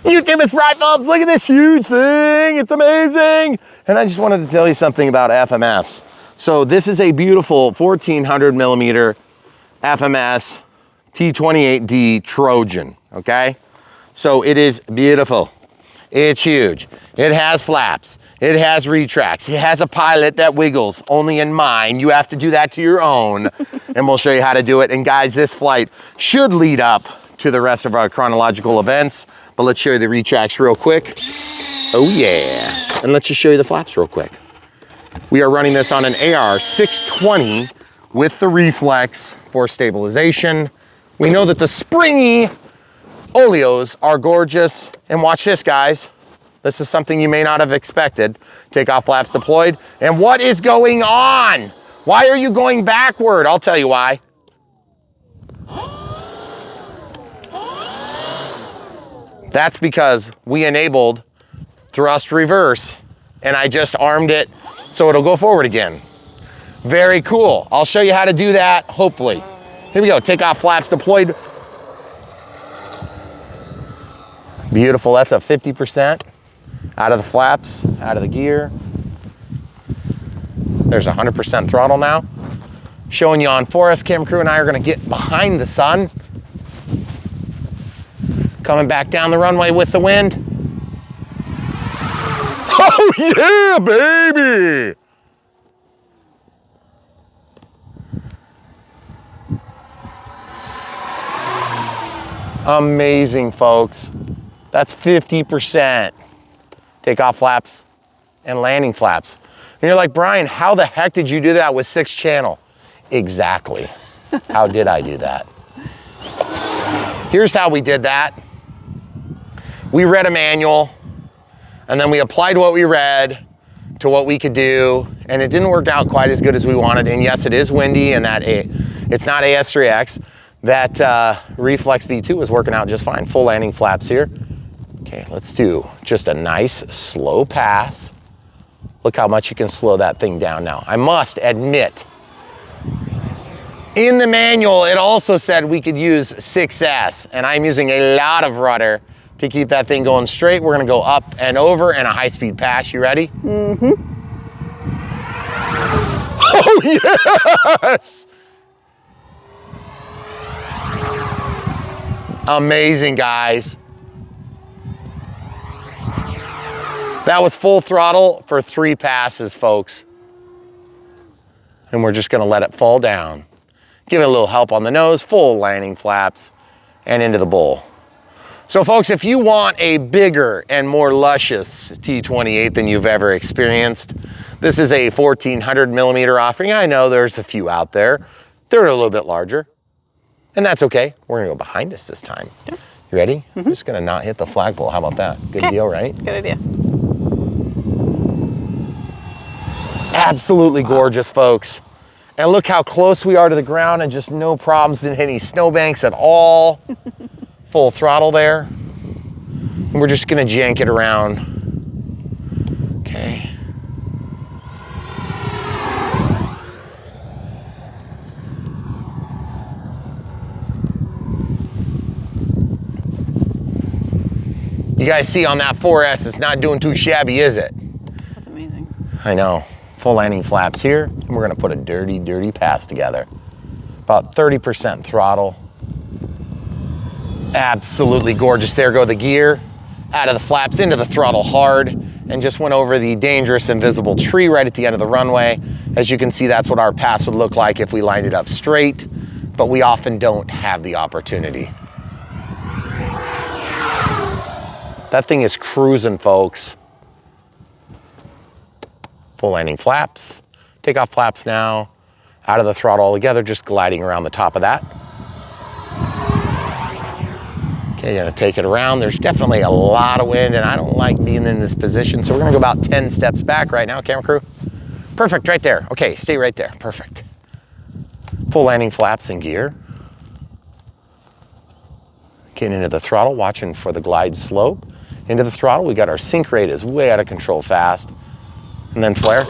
YouTube is right, folks. Look at this huge thing. It's amazing. And I just wanted to tell you something about FMS. So this is a beautiful 1400 millimeter FMS T-28D Trojan, okay? So it is beautiful. It's huge. It has flaps. It has retracts. It has a pilot that wiggles. Only in mine. You have to do that to your own. And we'll show you how to do it. And guys, this flight should lead up to the rest of our chronological events. But let's show you the retracts real quick. Oh yeah. And let's just show you the flaps real quick. We are running this on an AR 620 with the reflex for stabilization. We know that the springy oleos are gorgeous. And watch this, guys. This is something you may not have expected. Takeoff flaps deployed. And what is going on? Why are you going backward? I'll tell you why. That's because we enabled thrust reverse and I just armed it so it'll go forward again. Very cool. I'll show you how to do that, hopefully. Here we go, takeoff flaps deployed. Beautiful, that's a 50%. Out of the flaps, out of the gear. There's 100% throttle now. Showing you on 4S, camera crew and I are gonna get behind the sun. Coming back down the runway with the wind. Oh yeah, baby! Amazing, folks. That's 50%. Takeoff flaps and landing flaps. And you're like, Brian, how the heck did you do that with 6 channel? Exactly. How did I do that? Here's how we did that. We read a manual and then we applied what we read to what we could do, and it didn't work out quite as good as we wanted. And yes, it is windy and that it's not AS3X. That Reflex V2 is working out just fine. Full landing flaps here. Okay, let's do just a nice slow pass. Look how much you can slow that thing down now. I must admit, in the manual, it also said we could use 6S, and I'm using a lot of rudder to keep that thing going straight. We're gonna go up and over and a high-speed pass. You ready? Mm-hmm. Oh, yes! Amazing, guys. That was full throttle for 3 passes, folks. And we're just gonna let it fall down. Give it a little help on the nose, full landing flaps, and into the bowl. So folks, if you want a bigger and more luscious T-28 than you've ever experienced, this is a 1400 millimeter offering. I know there's a few out there. They're a little bit larger, and that's okay. We're gonna go behind us this time. Okay. You ready? Mm-hmm. I'm just gonna not hit the flagpole. How about that? Good deal, right? Good idea. Absolutely gorgeous, folks. And look how close we are to the ground and just no problems in any snowbanks at all. Full throttle there. And we're just gonna jank it around. Okay. You guys see on that 4S, it's not doing too shabby, is it? That's amazing. I know. Full landing flaps here, and we're gonna put a dirty, dirty pass together. About 30% throttle. Absolutely gorgeous. There go the gear. Out of the flaps, into the throttle hard, and just went over the dangerous invisible tree right at the end of the runway. As you can see, that's what our pass would look like if we lined it up straight, but we often don't have the opportunity. That thing is cruising, folks. Full landing flaps, takeoff flaps now, out of the throttle altogether, just gliding around the top of that. Okay, gonna take it around. There's definitely a lot of wind and I don't like being in this position, so we're gonna go about 10 steps back right now, camera crew. Perfect, right there. Okay, stay right there, perfect. Full landing flaps in gear. Getting into the throttle, watching for the glide slope. Into the throttle, we got our sync rate is way out of control fast. And then flare.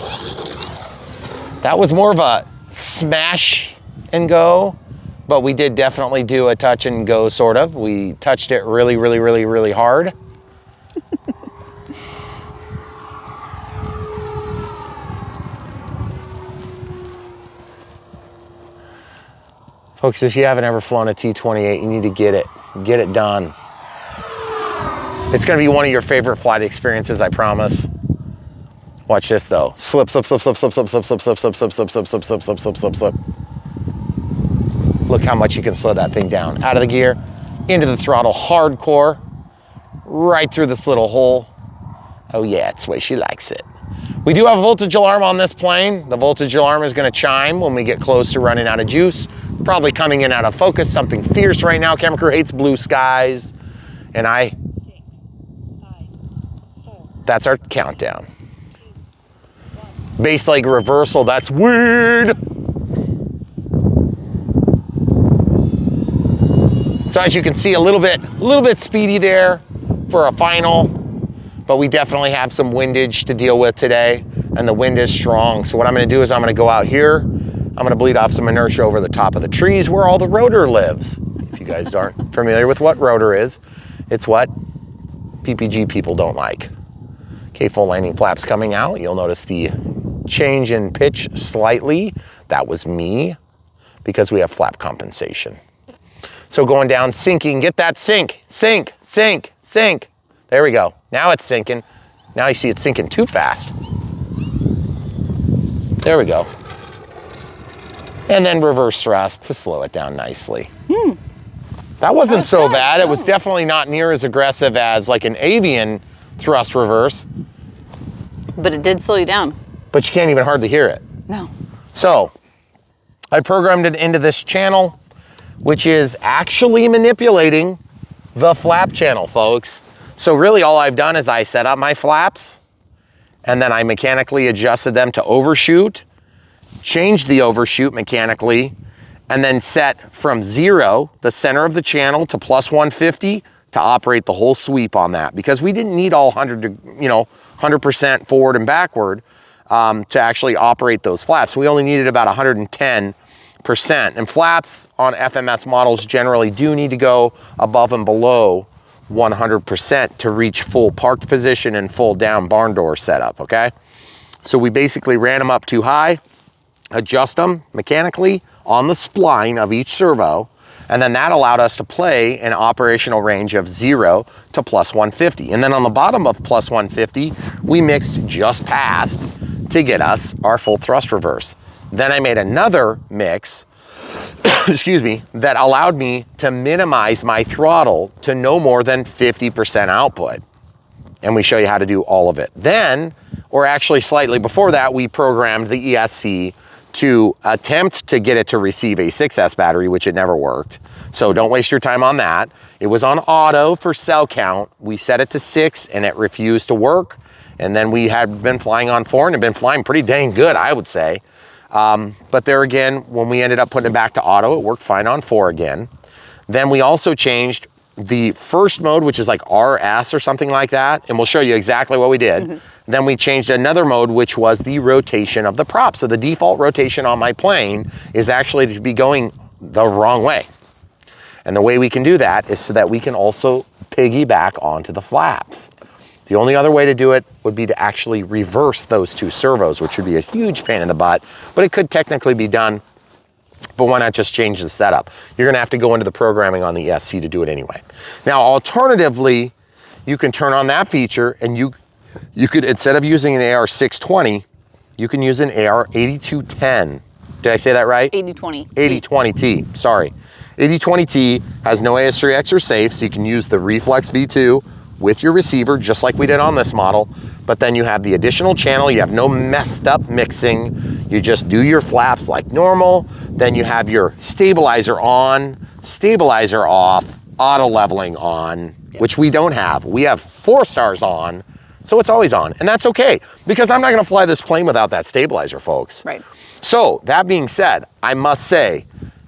That was more of a smash and go, but we did definitely do a touch and go sort of. We touched it really, really, really, really hard. Folks, if you haven't ever flown a T-28, you need to get it done. It's gonna be one of your favorite flight experiences, I promise. Watch this though. Slip, slip, slip, slip, slip, slip, slip, slip, slip, slip, slip, slip, slip, slip, slip, slip, slip, slip, slip. Look how much you can slow that thing down. Out of the gear, into the throttle, hardcore, right through this little hole. Oh yeah, it's the way she likes it. We do have a voltage alarm on this plane. The voltage alarm is gonna chime when we get close to running out of juice. Probably coming in out of focus, something fierce right now. Camera crew hates blue skies. And that's our countdown. Base leg reversal, that's weird. So as you can see, a little bit speedy there for a final, but we definitely have some windage to deal with today, and the wind is strong. So what I'm gonna do is I'm gonna go out here, I'm gonna bleed off some inertia over the top of the trees where all the rotor lives. If you guys aren't familiar with what rotor is, it's what PPG people don't like. Okay, full landing flaps coming out. You'll notice the change in pitch slightly. That was me, because we have flap compensation. So going down, sinking, get that sink, sink, sink, sink. There we go. Now it's sinking. Now you see it's sinking too fast. There we go. And then reverse thrust to slow it down nicely. That wasn't so bad. It was definitely not near as aggressive as like an avian thrust reverse. But it did slow you down. But you can't even hardly hear it. No. So I programmed it into this channel, which is actually manipulating the flap channel, folks. So really all I've done is I set up my flaps, and then I mechanically adjusted them to overshoot, changed the overshoot mechanically, and then set from 0, the center of the channel, to plus 150 to operate the whole sweep on that, because we didn't need all 100% forward and backward to actually operate those flaps. We only needed about 110%. And flaps on FMS models generally do need to go above and below 100% to reach full parked position and full down barn door setup, okay? So we basically ran them up too high, adjust them mechanically on the spline of each servo, and then that allowed us to play an operational range of 0 to plus 150. And then on the bottom of plus 150, we mixed just past to get us our full thrust reverse. Then I made another mix, excuse me, that allowed me to minimize my throttle to no more than 50% output. And we show you how to do all of it. Then, or actually slightly before that, we programmed the ESC to attempt to get it to receive a 6S battery, which it never worked. So don't waste your time on that. It was on auto for cell count. We set it to 6 and it refused to work. And then we had been flying on 4 and had been flying pretty dang good, I would say. But there again, when we ended up putting it back to auto, it worked fine on 4 again. Then we also changed the first mode, which is like RS or something like that. And we'll show you exactly what we did. Then we changed another mode, which was the rotation of the prop. So the default rotation on my plane is actually to be going the wrong way. And the way we can do that is so that we can also piggyback onto the flaps. The only other way to do it would be to actually reverse those 2 servos, which would be a huge pain in the butt, but it could technically be done. But why not just change the setup? You're gonna have to go into the programming on the ESC to do it anyway. Now, alternatively, you can turn on that feature and you could, instead of using an AR620, you can use an AR8210. Did I say that right? 8020. 8020T, sorry. 8020T has no AS3X or safe, so you can use the Reflex V2 with your receiver, just like we did on this model. But then you have the additional channel, you have no messed up mixing, you just do your flaps like normal. Then you have your stabilizer on, stabilizer off, auto leveling on, which we don't have. We have 4 stars on, so it's always on, and that's okay, because I'm not gonna fly this plane without that stabilizer, folks. Right. So that being said, I must say,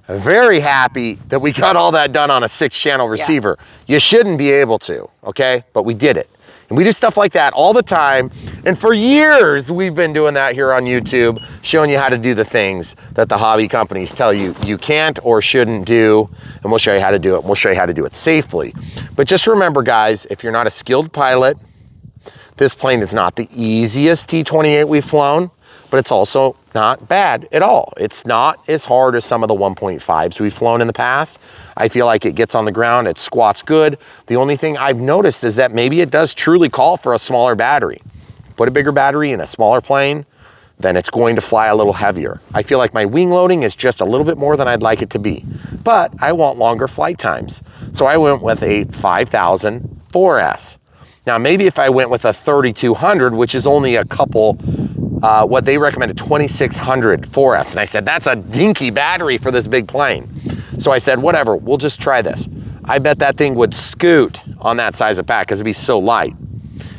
very happy that we got all that done on a 6-channel receiver. You shouldn't be able to, okay? But we did it. And we do stuff like that all the time. And for years, we've been doing that here on YouTube, showing you how to do the things that the hobby companies tell you you can't or shouldn't do. And we'll show you how to do it. We'll show you how to do it safely. But just remember, guys, if you're not a skilled pilot, this plane is not the easiest T-28 we've flown, but it's also not bad at all. It's not as hard as some of the 1.5s we've flown in the past. I feel like it gets on the ground, it squats good. The only thing I've noticed is that maybe it does truly call for a smaller battery. Put a bigger battery in a smaller plane, then it's going to fly a little heavier. I feel like my wing loading is just a little bit more than I'd like it to be, but I want longer flight times. So I went with a 5000 4S. Now, maybe if I went with a 3200, which is only a couple, what they recommend, a 2600 4S. And I said, that's a dinky battery for this big plane. So I said, whatever, we'll just try this. I bet that thing would scoot on that size of pack because it'd be so light.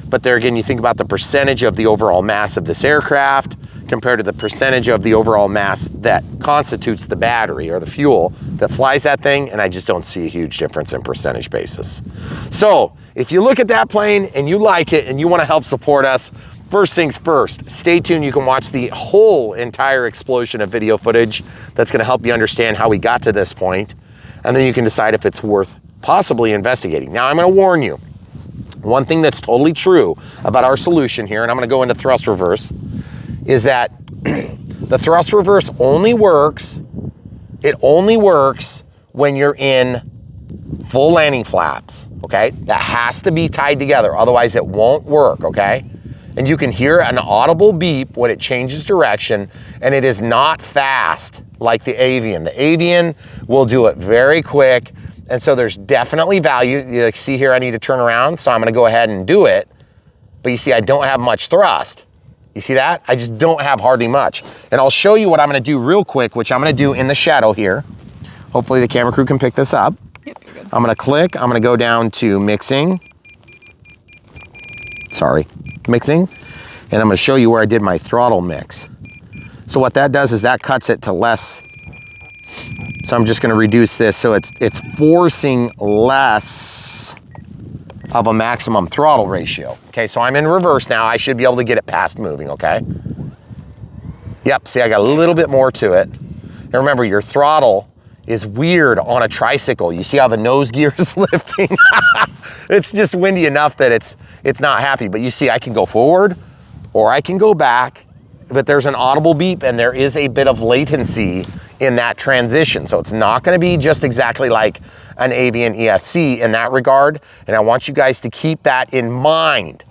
But there again, you think about the percentage of the overall mass of this aircraft compared to the percentage of the overall mass that constitutes the battery or the fuel that flies that thing, and I just don't see a huge difference in percentage basis. So if you look at that plane and you like it and you want to help support us, first things first, stay tuned. You can watch the whole entire explosion of video footage that's going to help you understand how we got to this point, and then you can decide if it's worth possibly investigating. Now, I'm going to warn you, one thing that's totally true about our solution here, and I'm going to go into thrust reverse, is that the thrust reverse only works, it only works when you're in full landing flaps, okay? That has to be tied together, otherwise it won't work, okay? And you can hear an audible beep when it changes direction, and it is not fast like the Avian. The Avian will do it very quick, and so there's definitely value. You see here, I need to turn around, so I'm gonna go ahead and do it, but you see, I don't have much thrust. You see that? I just don't have hardly much. And I'll show you what I'm gonna do real quick, which I'm gonna do in the shadow here. Hopefully the camera crew can pick this up. Yep, you're good. I'm gonna click, I'm gonna go down to mixing. Mixing, and I'm going to show you where I did my throttle mix. So what that does is that cuts it to less. So I'm just going to reduce this so it's forcing less of a maximum throttle ratio. Okay, so I'm in reverse now. I should be able to get it past moving, okay? Yep, see, I got a little bit more to it. And remember, your throttle is weird on a tricycle. You see how the nose gear is lifting? It's just windy enough that it's not happy, but you see I can go forward or I can go back, but there's an audible beep and there is a bit of latency in that transition. So it's not gonna be just exactly like an Avian ESC in that regard. And I want you guys to keep that in mind.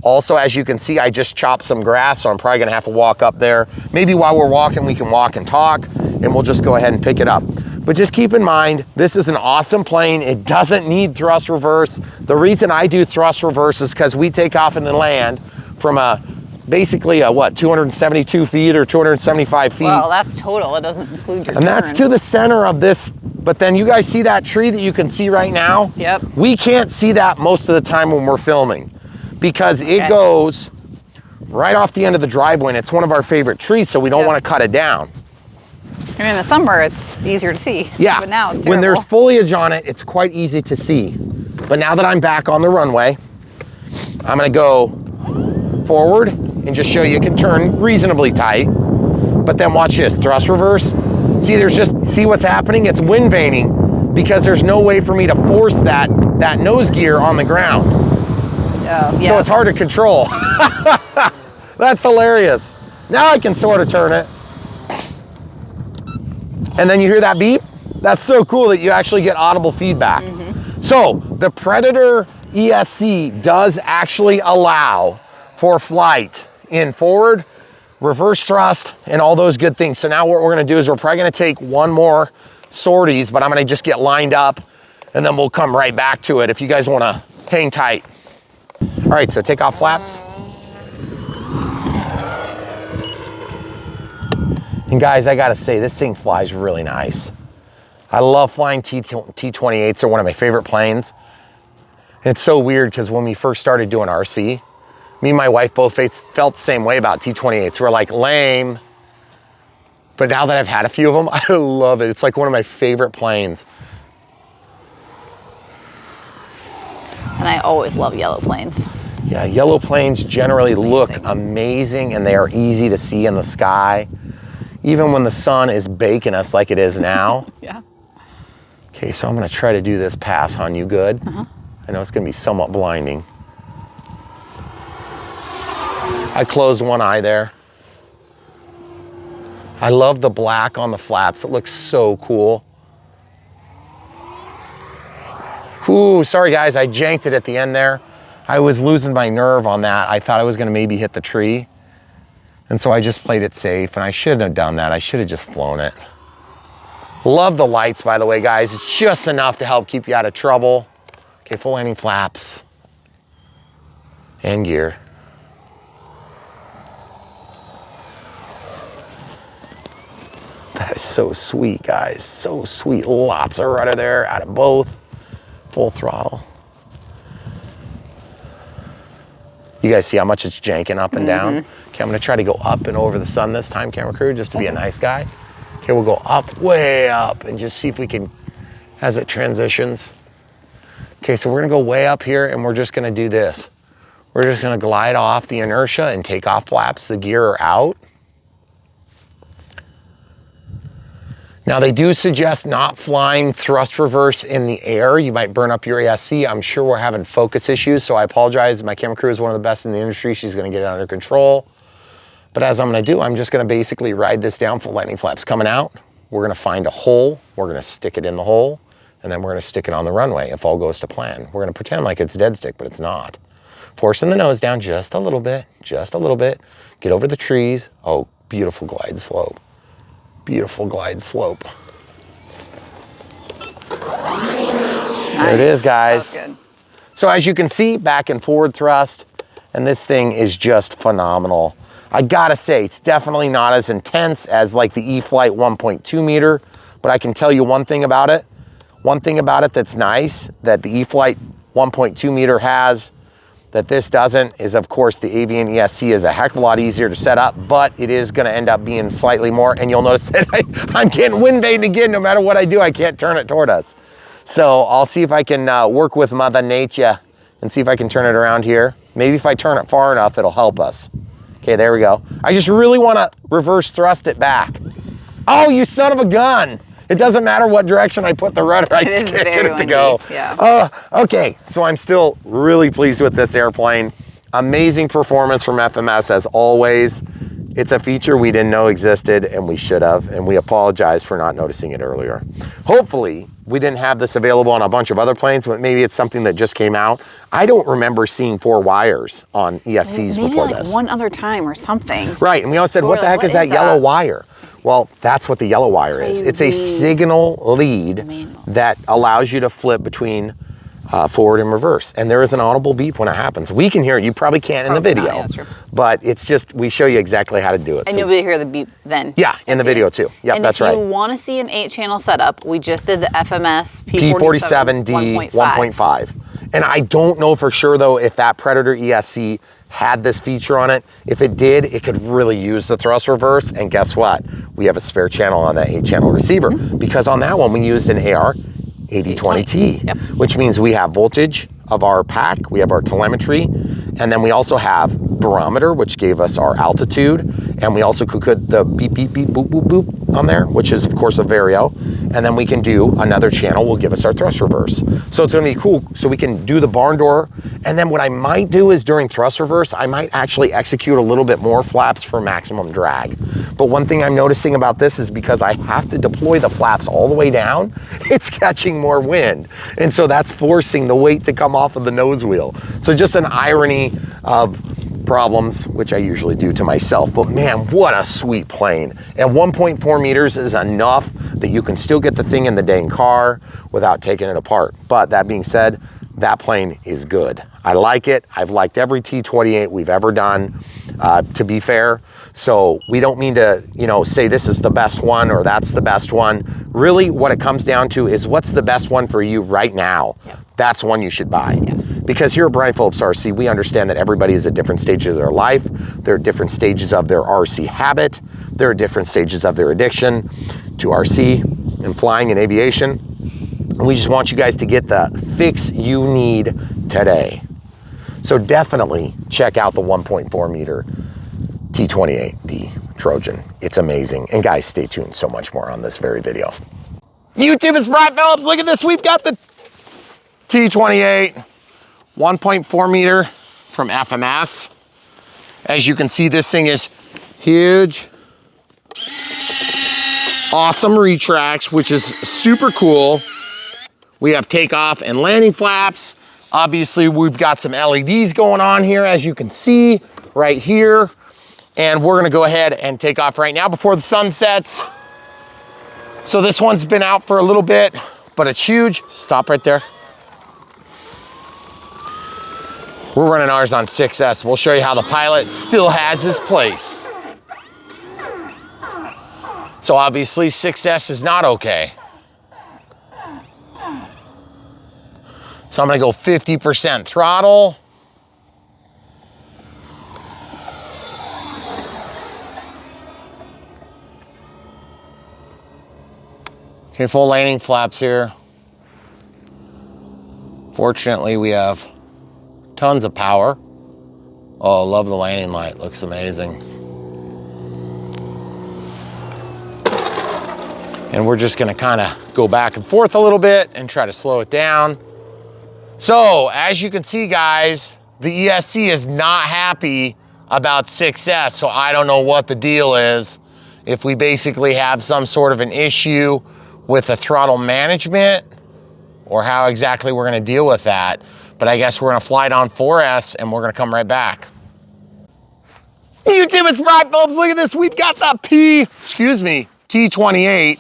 Also, as you can see, I just chopped some grass, so I'm probably gonna have to walk up there. Maybe while we're walking, we can walk and talk, and we'll just go ahead and pick it up. But just keep in mind, this is an awesome plane. It doesn't need thrust reverse. The reason I do thrust reverse is because we take off and land from basically a 272 feet or 275 feet. Well, that's total. It doesn't include your And that's to the center of this. But then you guys see that tree that you can see right now? Yep. We can't see that most of the time when we're filming because it goes right off the end of the driveway, and it's one of our favorite trees, so we don't want to cut it down. I mean, in the summer, it's easier to see. Yeah, But now it's terrible. when there's foliage on it, it's quite easy to see. But now that I'm back on the runway, I'm gonna go forward and just show you it can turn reasonably tight. But then watch this, thrust reverse. See what's happening? It's wind vaning because there's no way for me to force that nose gear on the ground. Oh, yeah. So it's hard to control. That's hilarious. Now I can sort of turn it. And then you hear that beep? That's so cool that you actually get audible feedback. So the Predator ESC does actually allow for flight in forward, reverse thrust, and all those good things. So now what we're gonna do is we're probably gonna take one more sorties, but I'm gonna just get lined up and then we'll come right back to it if you guys wanna hang tight. All right, so take off flaps. And guys, I gotta say, this thing flies really nice. I love flying T-28s. They're one of my favorite planes. And it's so weird because when we first started doing RC, me and my wife both felt the same way about T-28s. We're like, lame. But now that I've had a few of them, I love it. It's like one of my favorite planes. And I always love yellow planes. Yeah, yellow planes generally look amazing and they are easy to see in the sky, even when the sun is baking us like it is now. Yeah. Okay, so I'm gonna try to do this pass on you good. I know it's gonna be somewhat blinding. I closed one eye there. I love the black on the flaps. It looks so cool. Ooh, sorry guys, I janked it at the end there. I was losing my nerve on that. I thought I was gonna maybe hit the tree. And so I just played it safe, and I shouldn't have done that. I should have just flown it. Love the lights, by the way, guys. It's just enough to help keep you out of trouble. Okay, full landing flaps and gear. That is so sweet, guys. So sweet. Lots of rudder there out of both. Full throttle. You guys see how much it's janking up and down? Okay, I'm gonna try to go up and over the sun this time, camera crew, just to be a nice guy. Okay, we'll go up, way up, and just see if we can, as it transitions. Okay, so we're gonna go way up here, and we're just gonna do this. We're just gonna glide off the inertia and take off flaps. The gear are out. Now they do suggest not flying thrust reverse in the air. You might burn up your ASC. I'm sure we're having focus issues, so I apologize. My camera crew is one of the best in the industry. She's gonna get it under control. But as I'm gonna do, I'm just gonna basically ride this down. Full landing flaps coming out. We're gonna find a hole. We're gonna stick it in the hole, and then we're gonna stick it on the runway if all goes to plan. We're gonna pretend like it's dead stick, but it's not. Forcing the nose down just a little bit, just a little bit. Get over the trees. Oh, beautiful glide slope. Beautiful glide slope. Nice. There it is, guys. That was good. So as you can see, back and forward thrust, and this thing is just phenomenal. I gotta say, it's definitely not as intense as like the E-flite 1.2 meter, but I can tell you one thing about it. One thing about it that's nice, that the E-flite 1.2 meter has, that this doesn't, is of course the Avian ESC is a heck of a lot easier to set up, but it is gonna end up being slightly more, and you'll notice that I'm getting wind baited again. No matter what I do, I can't turn it toward us. So I'll see if I can work with Mother Nature and see if I can turn it around here. Maybe if I turn it far enough, it'll help us. Okay, there we go. I just really wanna reverse thrust it back. Oh, you son of a gun. It doesn't matter what direction I put the rudder, I just can't get it to go. Yeah. Okay, so I'm still really pleased with this airplane. Amazing performance from FMS as always. It's a feature we didn't know existed, and we should have, and we apologize for not noticing it earlier. Hopefully, we didn't have this available on a bunch of other planes, but maybe it's something that just came out. I don't remember seeing 4 wires on ESCs maybe before like this. one other time or something. Right, and we all said, what the heck is that yellow wire? Well, that's what the yellow wire is. It's a signal lead that allows you to flip between forward and reverse. And there is an audible beep when it happens. We can hear it. You probably can't in the video. Not, yeah, that's true. But it's just, we show you exactly how to do it. And you'll be able to hear the beep then. Yeah, in the video too. Yep, and that's right. if you want to see an 8-channel setup, we just did the FMS P47D 1.5. And I don't know for sure though if that Predator ESC had this feature on it. If it did, it could really use the thrust reverse. And guess what? We have a spare channel on that 8-channel receiver, because on that one we used an AR 8020T, which means we have voltage of our pack, we have our telemetry, and then we also have barometer, which gave us our altitude, and we also could the beep, beep, beep, boop, boop, boop on there, which is of course a Vario, and then we can do another channel will give us our thrust reverse. So it's gonna be cool, so we can do the barn door, and then what I might do is during thrust reverse, I might actually execute a little bit more flaps for maximum drag. But one thing I'm noticing about this is because I have to deploy the flaps all the way down, it's catching more wind. And so that's forcing the weight to come off of the nose wheel. So just an irony of problems, which I usually do to myself, but man, what a sweet plane. And 1.4 meters is enough that you can still get the thing in the dang car without taking it apart. But that being said, that plane is good. I like it. I've liked every T-28 we've ever done, to be fair. So we don't mean to, you know, say this is the best one or that's the best one. Really, what it comes down to is what's the best one for you right now. That's one you should buy. Because here at Brian Phillips RC, we understand that everybody is at different stages of their life. There are different stages of their RC habit. There are different stages of their addiction to RC and flying and aviation. And we just want you guys to get the fix you need today. So definitely check out the 1.4 meter T-28D Trojan. It's amazing. And guys, stay tuned. So much more on this very video. YouTube, it's Brad Phillips. Look at this. We've got the T-28 1.4 meter from FMS. As you can see, this thing is huge. Awesome retracts, which is super cool. We have takeoff and landing flaps. Obviously, we've got some LEDs going on here, as you can see right here. And we're gonna go ahead and take off right now before the sun sets. So this one's been out for a little bit, but it's huge. Stop right there. We're running ours on 6S. We'll show you how the pilot still has his place. So obviously 6S is not okay. So I'm gonna go 50% throttle. Okay, full landing flaps here. Fortunately, we have tons of power. Oh, love the landing light, looks amazing. And we're just gonna kind of go back and forth a little bit and try to slow it down. So, as you can see, guys, the ESC is not happy about 6S, so I don't know what the deal is. If we basically have some sort of an issue with the throttle management, or how exactly we're gonna deal with that. But I guess we're gonna fly it on 4S and we're gonna come right back. YouTube, it's Brad Phillips. Look at this. We've got the T-28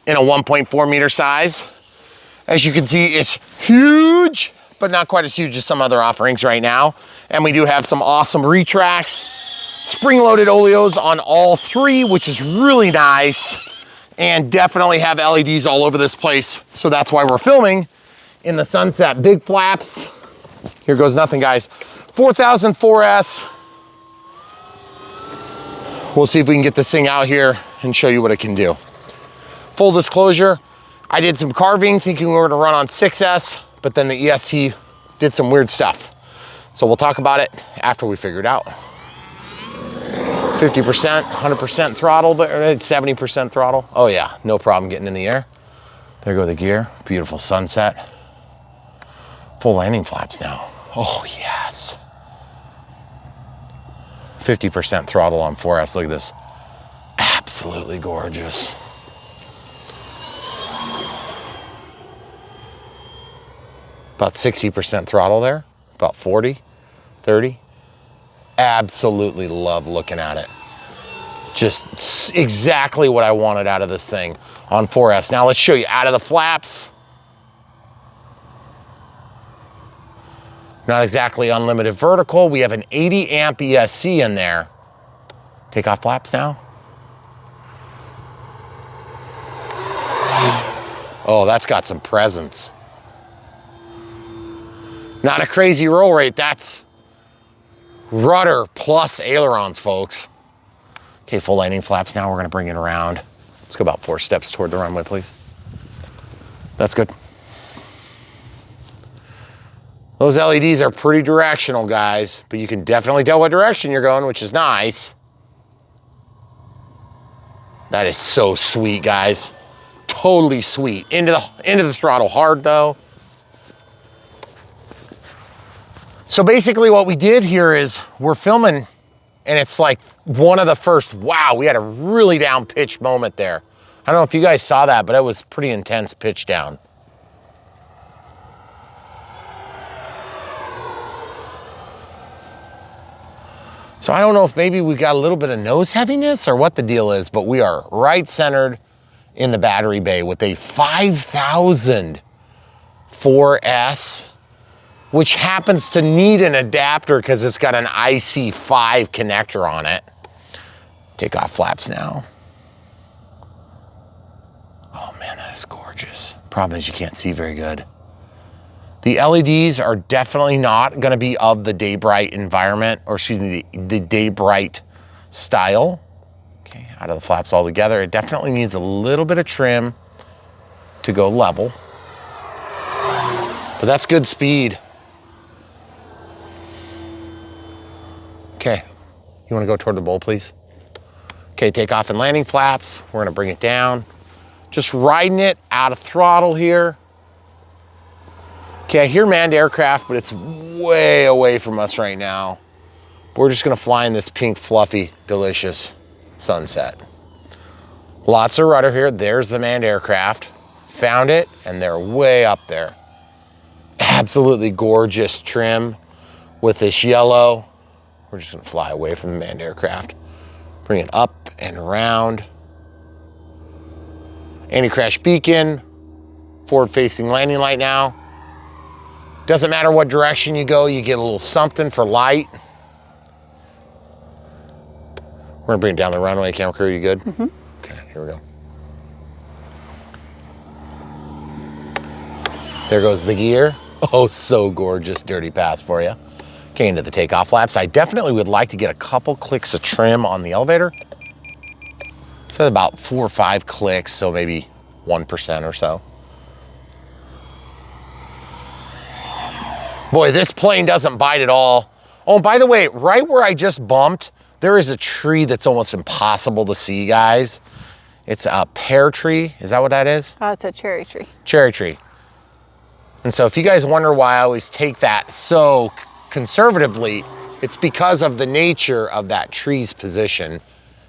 in a 1.4 meter size. As you can see, it's huge, but not quite as huge as some other offerings right now. And we do have some awesome retracts, spring-loaded oleos on all three, which is really nice, and definitely have LEDs all over this place. So that's why we're filming in the sunset. Big flaps. Here goes nothing, guys. 4000 4S. We'll see if we can get this thing out here and show you what it can do. Full disclosure, I did some carving thinking we were gonna run on 6S, but then the ESC did some weird stuff. So we'll talk about it after we figure it out. 50%, 100% throttle, 70% throttle. Oh yeah, no problem getting in the air. There go the gear, beautiful sunset. Full landing flaps now. Oh yes. 50% throttle on 4S, look at this. Absolutely gorgeous. About 60% throttle there, about 40, 30. Absolutely love looking at it. Just exactly what I wanted out of this thing on 4S. Now let's show you out of the flaps. Not exactly unlimited vertical. We have an 80 amp ESC in there. Take off flaps now. Oh, that's got some presence. Not a crazy roll rate, that's rudder plus ailerons, folks. Okay, full landing flaps now, we're gonna bring it around. Let's go about 4 steps toward the runway, please. That's good. Those LEDs are pretty directional, guys, but you can definitely tell what direction you're going, which is nice. That is so sweet, guys. Totally sweet. Into the throttle hard, though. So basically what we did here is we're filming and it's like one of the first, wow, we had a really down pitch moment there. I don't know if you guys saw that, but it was pretty intense pitch down. So I don't know if maybe we got a little bit of nose heaviness or what the deal is, but we are right centered in the battery bay with a 5000 4S, which happens to need an adapter because it's got an IC5 connector on it. Take off flaps now. Oh man, that is gorgeous. Problem is you can't see very good. The LEDs are definitely not gonna be of the day bright environment, or excuse me, the day bright style. Okay, out of the flaps altogether. It definitely needs a little bit of trim to go level. But that's good speed. Okay, you wanna go toward the bowl, please? Okay, take off and landing flaps. We're gonna bring it down. Just riding it out of throttle here. Okay, I hear manned aircraft, but it's way away from us right now. We're just gonna fly in this pink, fluffy, delicious sunset. Lots of rudder here. There's the manned aircraft. Found it, and they're way up there. Absolutely gorgeous trim with this yellow. We're just gonna fly away from the manned aircraft. Bring it up and around. Anti-crash beacon, forward-facing landing light now. Doesn't matter what direction you go, you get a little something for light. We're gonna bring it down the runway. Camera crew, you good? Mm-hmm. Okay, here we go. There goes the gear. Oh, so gorgeous, dirty pass for you. Okay, into the takeoff flaps. I definitely would like to get a couple clicks of trim on the elevator. So about 4 or 5 clicks, so maybe 1% or so. Boy, this plane doesn't bite at all. Oh, by the way, right where I just bumped, there is a tree that's almost impossible to see, guys. It's a pear tree. Is that what that is? Oh, it's a cherry tree. Cherry tree. And so if you guys wonder why I always take that so conservatively, it's because of the nature of that tree's position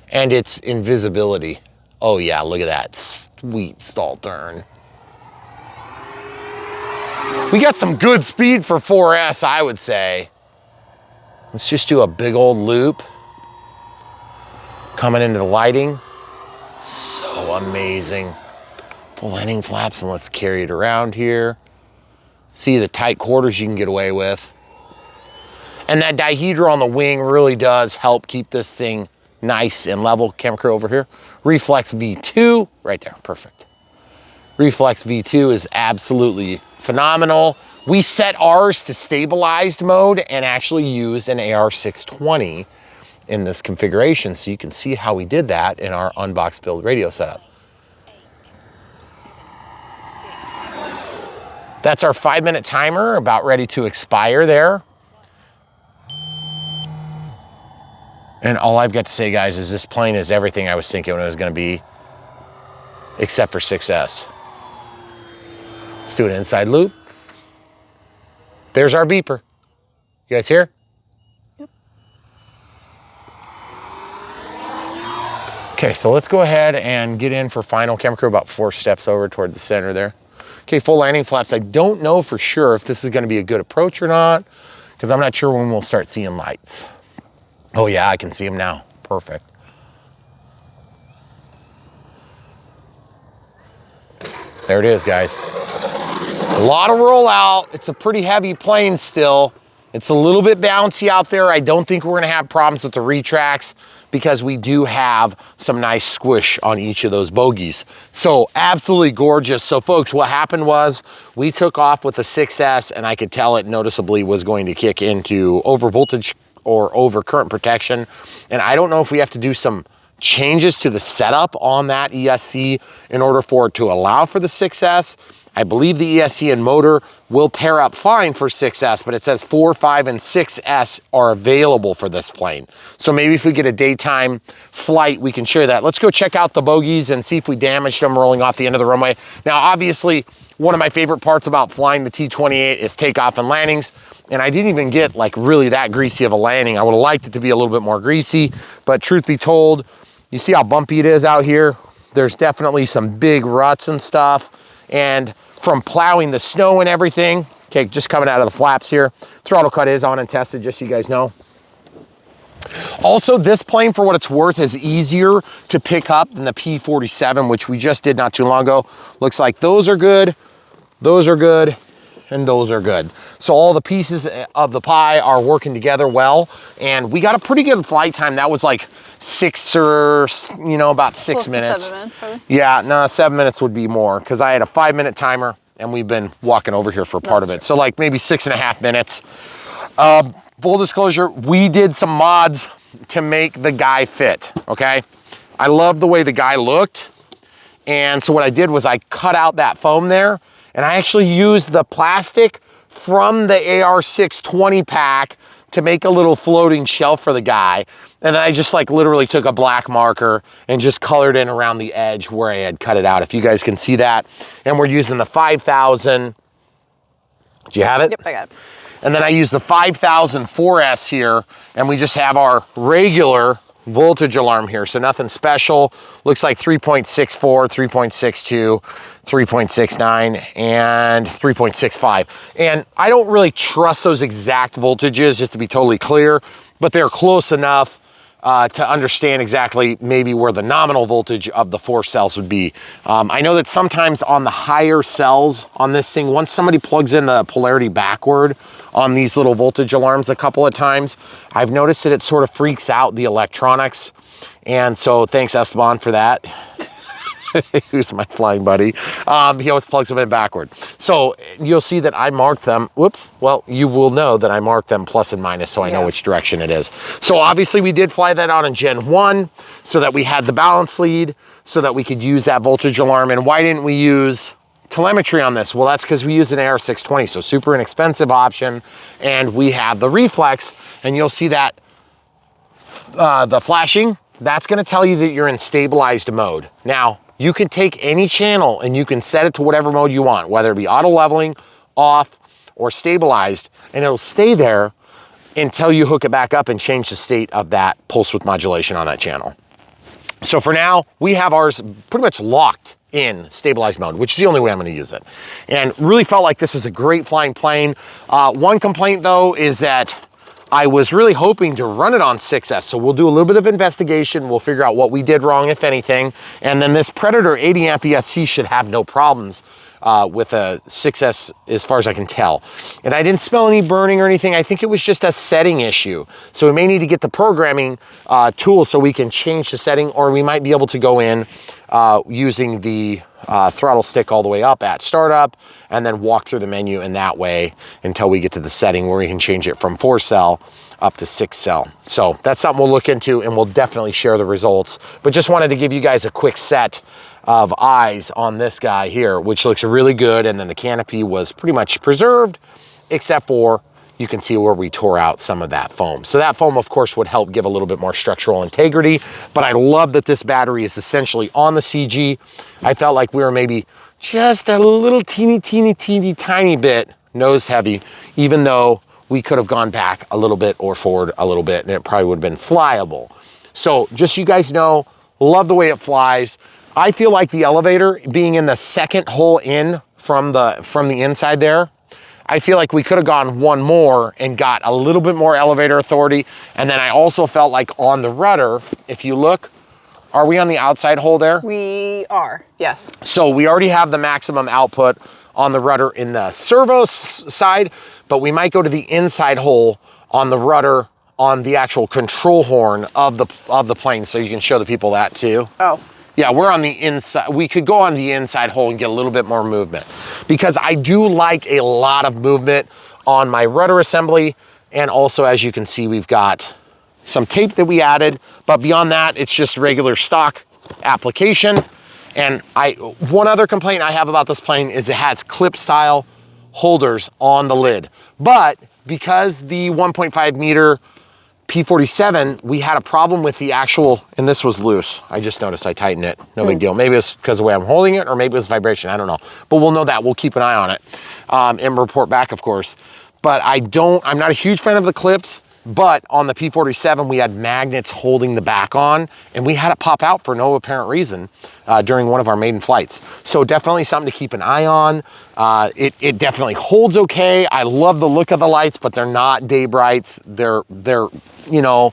and its invisibility. Oh yeah, look at that sweet stall turn. We got some good speed for 4S, I would say. Let's just do a big old loop. Coming into the lighting. So amazing. Full landing flaps, and let's carry it around here. See the tight quarters you can get away with. And that dihedral on the wing really does help keep this thing nice and level. Camera crew over here. Reflex V2, right there, perfect. Reflex V2 is absolutely phenomenal. We set ours to stabilized mode and actually used an AR620 in this configuration, so you can see how we did that in our unbox build radio setup. That's our 5-minute timer, about ready to expire there. And all I've got to say, guys, is this plane is everything I was thinking it was gonna be, except for 6S. Let's do an inside loop. There's our beeper. You guys hear? Yep. Okay, so let's go ahead and get in for final. Camera crew about 4 steps over toward the center there. Okay, full landing flaps. I don't know for sure if this is gonna be a good approach or not, because I'm not sure when we'll start seeing lights. Oh yeah, I can see them now. Perfect. There it is, guys. A lot of rollout. It's a pretty heavy plane still. It's a little bit bouncy out there. I don't think we're gonna have problems with the retracts because we do have some nice squish on each of those bogies. So absolutely gorgeous. So folks, what happened was we took off with the 6S and I could tell it noticeably was going to kick into over voltage or over current protection. And I don't know if we have to do some changes to the setup on that ESC in order for it to allow for the 6S. I believe the ESC and motor will pair up fine for 6S, but it says 4, 5, and 6S are available for this plane. So maybe if we get a daytime flight, we can share that. Let's go check out the bogies and see if we damaged them rolling off the end of the runway. Now, obviously, one of my favorite parts about flying the T-28 is takeoff and landings. And I didn't even get like really that greasy of a landing. I would have liked it to be a little bit more greasy, but truth be told, you see how bumpy it is out here? There's definitely some big ruts and stuff. And from plowing the snow and everything, okay, just coming out of the flaps here, throttle cut is on and tested, just so you guys know. Also, this plane, for what it's worth, is easier to pick up than the P-47, which we just did not too long ago. Looks like those are good, and those are good. So all the pieces of the pie are working together well, and we got a pretty good flight time. That was like about 6 minutes. 7 minutes, probably. Yeah, no, 7 minutes would be more, because I had a 5-minute timer, and we've been walking over here for part of it. So like maybe 6.5 minutes. Full disclosure, we did some mods to make the guy fit, okay? I love the way the guy looked, and so what I did was I cut out that foam there, and I actually used the plastic from the AR620 pack to make a little floating shelf for the guy. And then I just like literally took a black marker and just colored in around the edge where I had cut it out, if you guys can see that. And we're using the 5000. Do you have it? Yep, I got it. And then I use the 5000 4S here, and we just have our regular voltage alarm here. So nothing special. Looks like 3.64, 3.62, 3.69, and 3.65. And I don't really trust those exact voltages, just to be totally clear, but they're close enough to understand exactly maybe where the nominal voltage of the 4 cells would be. I know that sometimes on the higher cells on this thing, once somebody plugs in the polarity backward on these little voltage alarms a couple of times, I've noticed that it sort of freaks out the electronics. And so thanks Esteban for that. Who's my flying buddy. He always plugs them in backward. So you'll see that I marked them. Whoops. Well, you will know that I marked them plus and minus, so I know which direction it is. So obviously we did fly that out in Gen 1 so that we had the balance lead, so that we could use that voltage alarm. And why didn't we use telemetry on this? Well, that's because we used an AR620, so super inexpensive option. And we have the reflex, and you'll see that the flashing, that's gonna tell you that you're in stabilized mode. Now, you can take any channel and you can set it to whatever mode you want, whether it be auto leveling, off, or stabilized, and it'll stay there until you hook it back up and change the state of that pulse width modulation on that channel. So for now, we have ours pretty much locked in stabilized mode, which is the only way I'm gonna use it. And really felt like this was a great flying plane. One complaint though is that I was really hoping to run it on 6S, so we'll do a little bit of investigation. We'll figure out what we did wrong, if anything. And then this Predator 80 amp ESC should have no problems with a 6S as far as I can tell. And I didn't smell any burning or anything. I think it was just a setting issue. So we may need to get the programming tool so we can change the setting, or we might be able to go in using the throttle stick all the way up at startup and then walk through the menu in that way until we get to the setting where we can change it from 4 cell up to 6 cell. So that's something we'll look into, and we'll definitely share the results. But just wanted to give you guys a quick set of eyes on this guy here, which looks really good. And then the canopy was pretty much preserved, except for you can see where we tore out some of that foam. So that foam, of course, would help give a little bit more structural integrity. But I love that this battery is essentially on the CG. I felt like we were maybe just a little teeny tiny bit nose heavy, even though we could have gone back a little bit or forward a little bit, and it probably would have been flyable. So just so you guys know, love the way it flies. I feel like the elevator being in the second hole in from the inside there, I feel like we could have gone one more and got a little bit more elevator authority. And then I also felt like on the rudder, if you look, are we on the outside hole there? We are, yes. So we already have the maximum output on the rudder in the servo side, but we might go to the inside hole on the rudder on the actual control horn of the plane, so you can show the people that too. Oh. Yeah, we're on the inside. We could go on the inside hole and get a little bit more movement, because I do like a lot of movement on my rudder assembly. And also, as you can see, we've got some tape that we added, but beyond that, it's just regular stock application. And one other complaint I have about this plane is it has clip style holders on the lid. But because the 1.5 meter P47, we had a problem with the actual, and this was loose. I just noticed I tightened it, no big deal. Maybe it's because of the way I'm holding it, or maybe it's vibration, I don't know. But we'll know that, we'll keep an eye on it and report back, of course. But I'm not a huge fan of the clips, but on the P47, we had magnets holding the back on, and we had it pop out for no apparent reason during one of our maiden flights. So definitely something to keep an eye on. It definitely holds okay. I love the look of the lights, but they're not day brights. They're you know,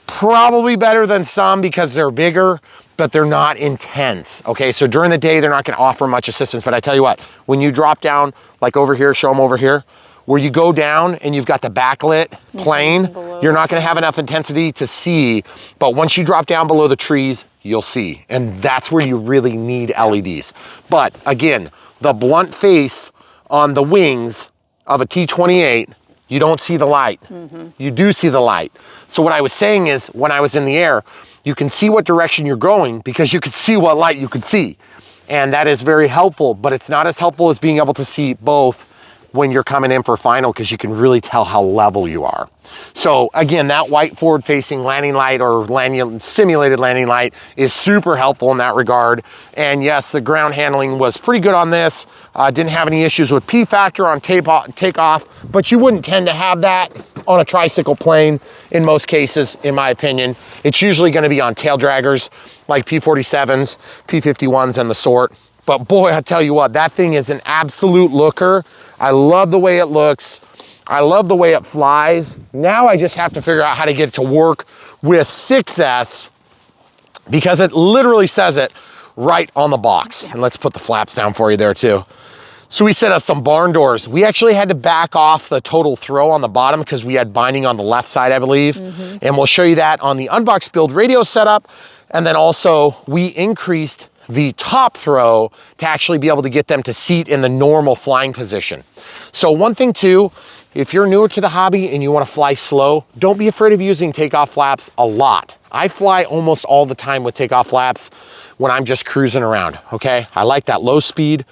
probably better than some because they're bigger, but they're not intense, okay? So during the day, they're not gonna offer much assistance, but I tell you what, when you drop down, like over here, show them over here, where you go down and you've got the backlit plane, you're not gonna have enough intensity to see, but once you drop down below the trees, you'll see. And that's where you really need LEDs. But again, the blunt face on the wings of a T-28, you don't see the light. You do see the light. So what I was saying is, when I was in the air, you can see what direction you're going because you could see what light you could see. And that is very helpful, but it's not as helpful as being able to see both when you're coming in for final, because you can really tell how level you are. So again, that white forward facing landing light or simulated landing light is super helpful in that regard. And yes, the ground handling was pretty good on this. Didn't have any issues with P factor on takeoff, but you wouldn't tend to have that on a tricycle plane in most cases, in my opinion. It's usually gonna be on tail draggers like P47s, P51s and the sort. But boy, I tell you what, that thing is an absolute looker. I love the way it looks. I love the way it flies. Now I just have to figure out how to get it to work with 6S, because it literally says it right on the box. And let's put the flaps down for you there too. So we set up some barn doors. We actually had to back off the total throw on the bottom because we had binding on the left side, I believe. And we'll show you that on the Unbox Build radio setup. And then also we increased the top throw to actually be able to get them to seat in the normal flying position. So one thing too, if you're newer to the hobby and you want to fly slow, don't be afraid of using takeoff flaps a lot. I fly almost all the time with takeoff flaps when I'm just cruising around, okay? I like that low speed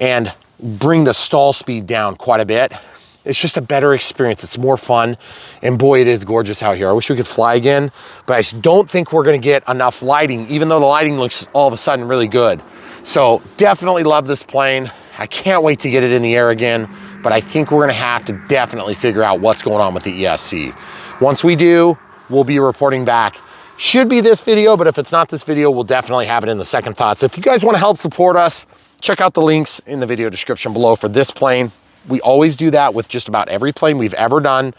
and bring the stall speed down quite a bit. It's just a better experience. It's more fun. And boy, it is gorgeous out here. I wish we could fly again, but I just don't think we're gonna get enough lighting, even though the lighting looks all of a sudden really good. So definitely love this plane. I can't wait to get it in the air again, but I think we're gonna have to definitely figure out what's going on with the ESC. Once we do, we'll be reporting back. Should be this video, but if it's not this video, we'll definitely have it in the second thoughts. If you guys wanna help support us, check out the links in the video description below for this plane. We always do that with just about every plane we've ever done.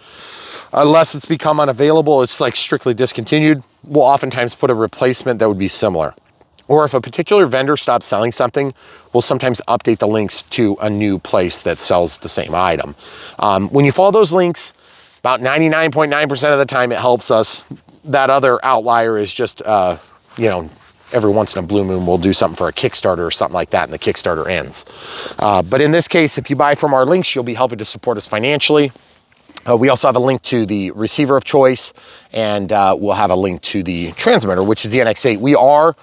Unless it's become unavailable, it's like strictly discontinued, we'll oftentimes put a replacement that would be similar. Or if a particular vendor stops selling something, we'll sometimes update the links to a new place that sells the same item. When you follow those links, about 99.9% of the time it helps us. That other outlier is just, you know, every once in a blue moon, we'll do something for a Kickstarter or something like that, and the Kickstarter ends. But in this case, if you buy from our links, you'll be helping to support us financially. We also have a link to the receiver of choice, and we'll have a link to the transmitter, which is the NX8. We are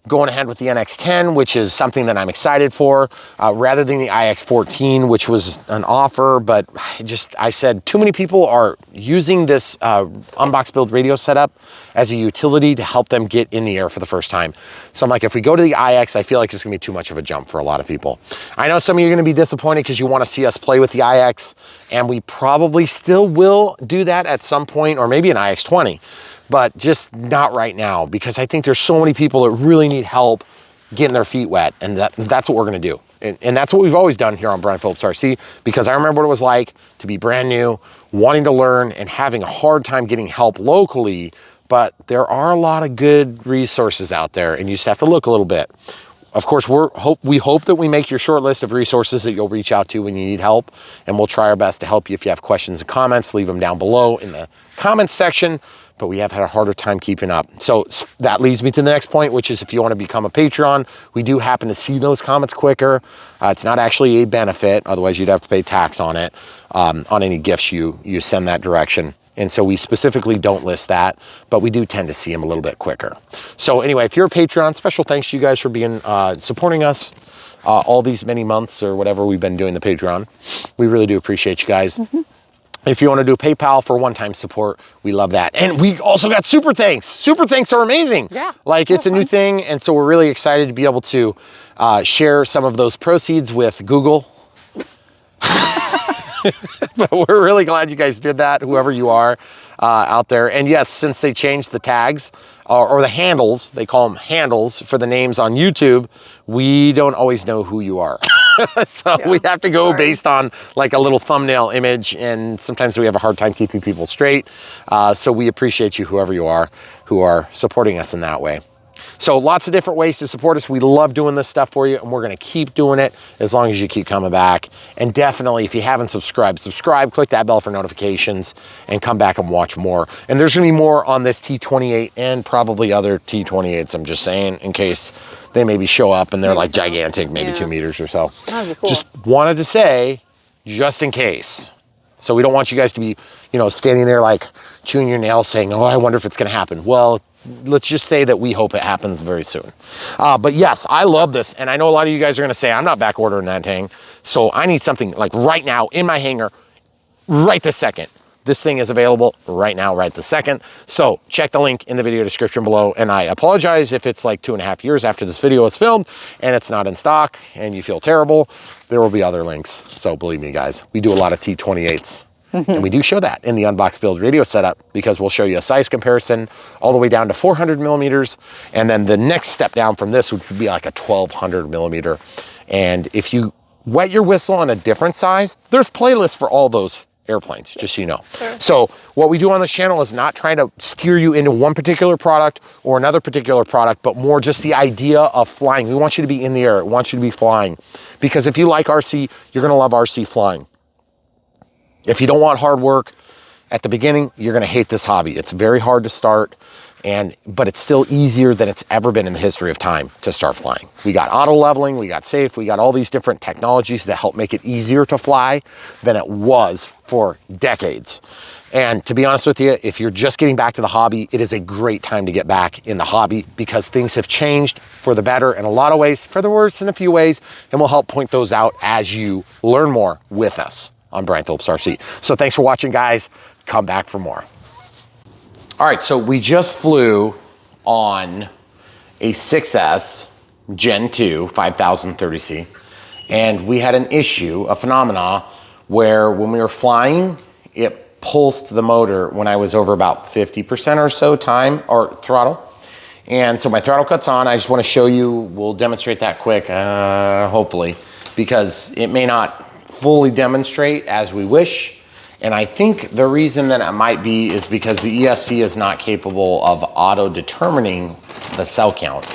going ahead with the NX10, which is something that I'm excited for, rather than the IX14, which was an offer, but I said too many people are using this Unbox Build radio setup as a utility to help them get in the air for the first time. So I'm like, if we go to the IX, I feel like it's gonna be too much of a jump for a lot of people. I know some of you are gonna be disappointed because you wanna see us play with the IX, and we probably still will do that at some point, or maybe an IX20. But just not right now, because I think there's so many people that really need help getting their feet wet, and that's what we're gonna do. And that's what we've always done here on Brian Phillips RC, because I remember what it was like to be brand new, wanting to learn, and having a hard time getting help locally, but there are a lot of good resources out there, and you just have to look a little bit. Of course, we hope that we make your short list of resources that you'll reach out to when you need help, and we'll try our best to help you. If you have questions and comments, leave them down below in the comments section, but we have had a harder time keeping up. So that leads me to the next point, which is if you want to become a Patreon, we do happen to see those comments quicker. It's not actually a benefit, otherwise you'd have to pay tax on it, on any gifts you send that direction. And so we specifically don't list that, but we do tend to see them a little bit quicker. So anyway, if you're a Patreon, special thanks to you guys for being supporting us all these many months or whatever we've been doing the Patreon. We really do appreciate you guys. If you want to do PayPal for one-time support, we love that. And we also got super thanks. Super thanks are amazing. Yeah. Like it's a new thing. And so we're really excited to be able to share some of those proceeds with Google. But we're really glad you guys did that, whoever you are out there. And yes, since they changed the tags or the handles, they call them handles for the names on YouTube, we don't always know who you are. So yeah, we have to go based on like a little thumbnail image, and sometimes we have a hard time keeping people straight. So we appreciate you, whoever you are, who are supporting us in that way. So lots of different ways to support us. We love doing this stuff for you, and we're gonna keep doing it as long as you keep coming back. And definitely, if you haven't subscribed, subscribe, click that bell for notifications, and come back and watch more. And there's gonna be more on this T28 and probably other T28s, I'm just saying, in case they maybe show up and they're like gigantic, maybe 2 meters or so. That'd be cool. Just wanted to say, just in case. So we don't want you guys to be, you know, standing there like chewing your nails saying, oh, I wonder if it's gonna happen. Well, let's just say that we hope it happens very soon. But yes, I love this. And I know a lot of you guys are gonna say, I'm not back ordering that thing. So I need something like right now in my hangar, right this second. This thing is available right now, right this second. So check the link in the video description below. And I apologize if it's like 2.5 years after this video is filmed and it's not in stock and you feel terrible. There will be other links. So believe me, guys, we do a lot of T-28s. And we do show that in the Unbox Build radio setup because we'll show you a size comparison all the way down to 400 millimeters. And then the next step down from this would be like a 1200 millimeter. And if you wet your whistle on a different size, there's playlists for all those airplanes, just so you know. Sure. So what we do on this channel is not trying to steer you into one particular product or another particular product, but more just the idea of flying. We want you to be in the air. We want you to be flying. Because if you like RC, you're gonna love RC flying. If you don't want hard work at the beginning, you're gonna hate this hobby. It's very hard to start, but it's still easier than it's ever been in the history of time to start flying. We got auto leveling, we got safe, we got all these different technologies that help make it easier to fly than it was for decades. And to be honest with you, if you're just getting back to the hobby, it is a great time to get back in the hobby because things have changed for the better in a lot of ways, for the worse in a few ways, and we'll help point those out as you learn more with us on Brian Phillips RC. So thanks for watching, guys. Come back for more. All right, so we just flew on a 6S Gen 2 5030C, and we had an issue, a phenomena, where when we were flying, it pulsed the motor when I was over about 50% or so time, or throttle. And so my throttle cuts on. I just wanna show you, we'll demonstrate that quick, hopefully, because it may not fully demonstrate as we wish. And I think the reason that it might be is because the ESC is not capable of auto determining the cell count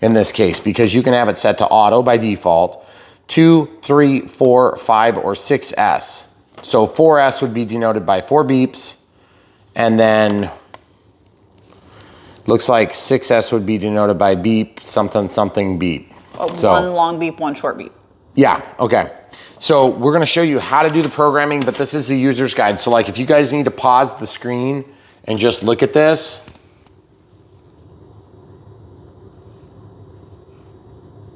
in this case, because you can have it set to auto by default, 2, 3, 4, 5, or 6S. So 4S would be denoted by 4 beeps, and then looks like 6S would be denoted by beep, something, something, beep. So, one long beep, one short beep. Yeah, okay. So we're gonna show you how to do the programming, but this is the user's guide. So like if you guys need to pause the screen and just look at this.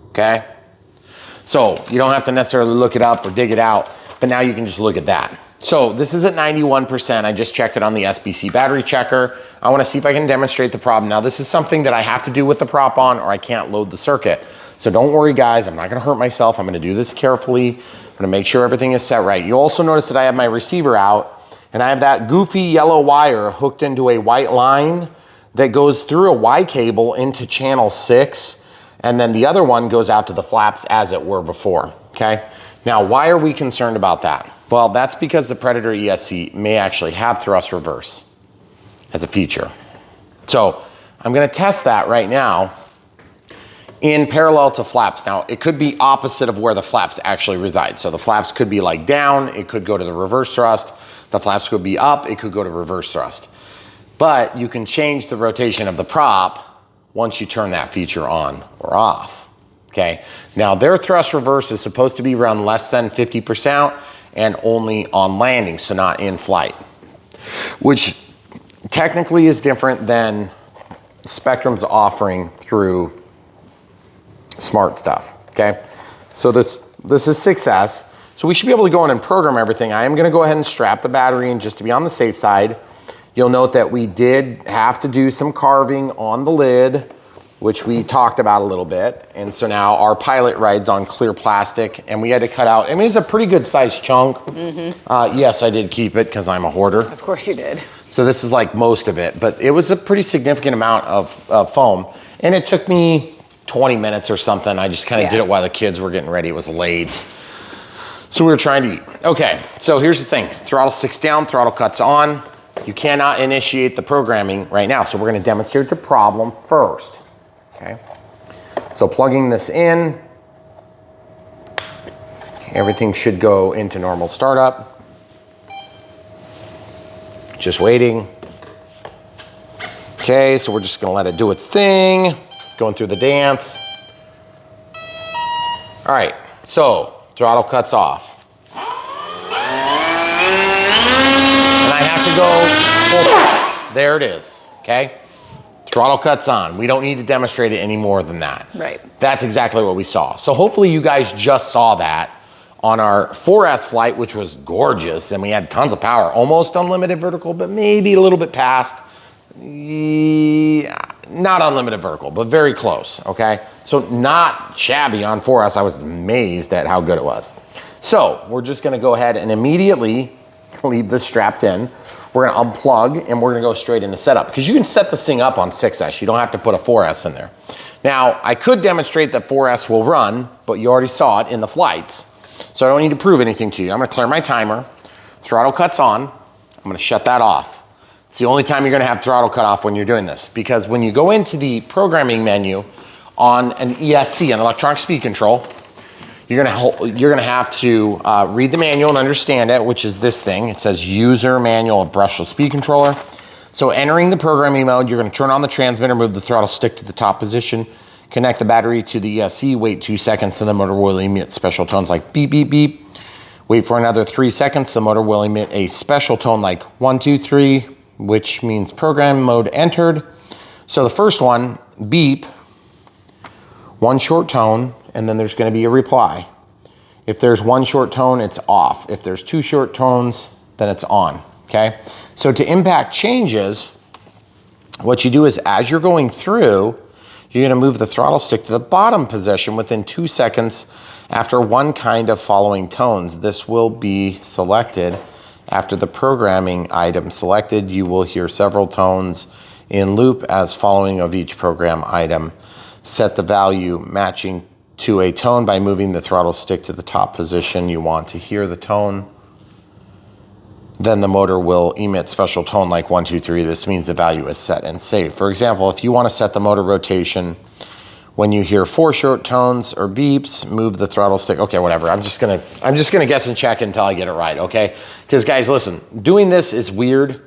Okay? So you don't have to necessarily look it up or dig it out, but now you can just look at that. So this is at 91%. I just checked it on the SBC battery checker. I wanna see if I can demonstrate the problem. Now this is something that I have to do with the prop on or I can't load the circuit. So don't worry, guys, I'm not gonna hurt myself. I'm gonna do this carefully. I'm gonna make sure everything is set right. You also notice that I have my receiver out and I have that goofy yellow wire hooked into a white line that goes through a Y cable into channel 6, and then the other one goes out to the flaps as it were before, okay? Now, why are we concerned about that? Well, that's because the Predator ESC may actually have thrust reverse as a feature. So I'm gonna test that right now in parallel to flaps. Now, it could be opposite of where the flaps actually reside. So the flaps could be like down, it could go to the reverse thrust. The flaps could be up, it could go to reverse thrust. But you can change the rotation of the prop once you turn that feature on or off, okay? Now, their thrust reverse is supposed to be run less than 50% and only on landing, so not in flight, which technically is different than Spectrum's offering through smart stuff, okay? So this is 6S, so we should be able to go in and program everything. I am gonna go ahead and strap the battery in just to be on the safe side. You'll note that we did have to do some carving on the lid, which we talked about a little bit. And so now our pilot rides on clear plastic and we had to cut out, I mean, it's a pretty good sized chunk. Yes, I did keep it because I'm a hoarder. Of course you did. So this is like most of it, but it was a pretty significant amount of foam. And it took me 20 minutes or something. I just kind of did it while the kids were getting ready. It was late. So we were trying to eat. Okay, so here's the thing. Throttle 6 down, throttle cuts on. You cannot initiate the programming right now. So we're gonna demonstrate the problem first, okay? So plugging this in, everything should go into normal startup. Just waiting. Okay, so we're just gonna let it do its thing. Going through the dance. All right, so throttle cuts off. go, there it is, okay? Throttle cut's on. We don't need to demonstrate it any more than that. Right. That's exactly what we saw. So hopefully you guys just saw that on our 4S flight, which was gorgeous, and we had tons of power, almost unlimited vertical, but maybe a little bit past. Not unlimited vertical, but very close, okay? So not shabby on 4S. I was amazed at how good it was. So we're just gonna go ahead and immediately leave this strapped in. We're gonna unplug and we're gonna go straight into setup, because you can set this thing up on 6S. You don't have to put a 4S in there. Now, I could demonstrate that 4S will run, but you already saw it in the flights. So I don't need to prove anything to you. I'm gonna clear my timer. Throttle cut's on. I'm gonna shut that off. It's the only time you're gonna have throttle cut off when you're doing this, because when you go into the programming menu on an ESC, an electronic speed control, you're gonna have to read the manual and understand it, which is this thing. It says user manual of brushless speed controller. So entering the programming mode, you're gonna turn on the transmitter, move the throttle stick to the top position, connect the battery to the ESC, wait 2 seconds, and the motor will emit special tones like beep, beep, beep. Wait for another 3 seconds, the motor will emit a special tone like 1, 2, 3, which means program mode entered. So the first one, beep, one short tone, and then there's gonna be a reply. If there's one short tone, it's off. If there's 2 short tones, then it's on, okay? So to impact changes, what you do is as you're going through, you're gonna move the throttle stick to the bottom position within 2 seconds after one kind of following tones. This will be selected. After the programming item selected, you will hear several tones in loop as following of each program item. Set the value matching to a tone by moving the throttle stick to the top position you want to hear the tone. Then the motor will emit special tone like 1, 2, 3. This means the value is set and saved. For example, if you want to set the motor rotation when you hear 4 short tones or beeps, move the throttle stick. Okay, whatever. I'm just gonna guess and check until I get it right, okay? Because guys, listen, doing this is weird,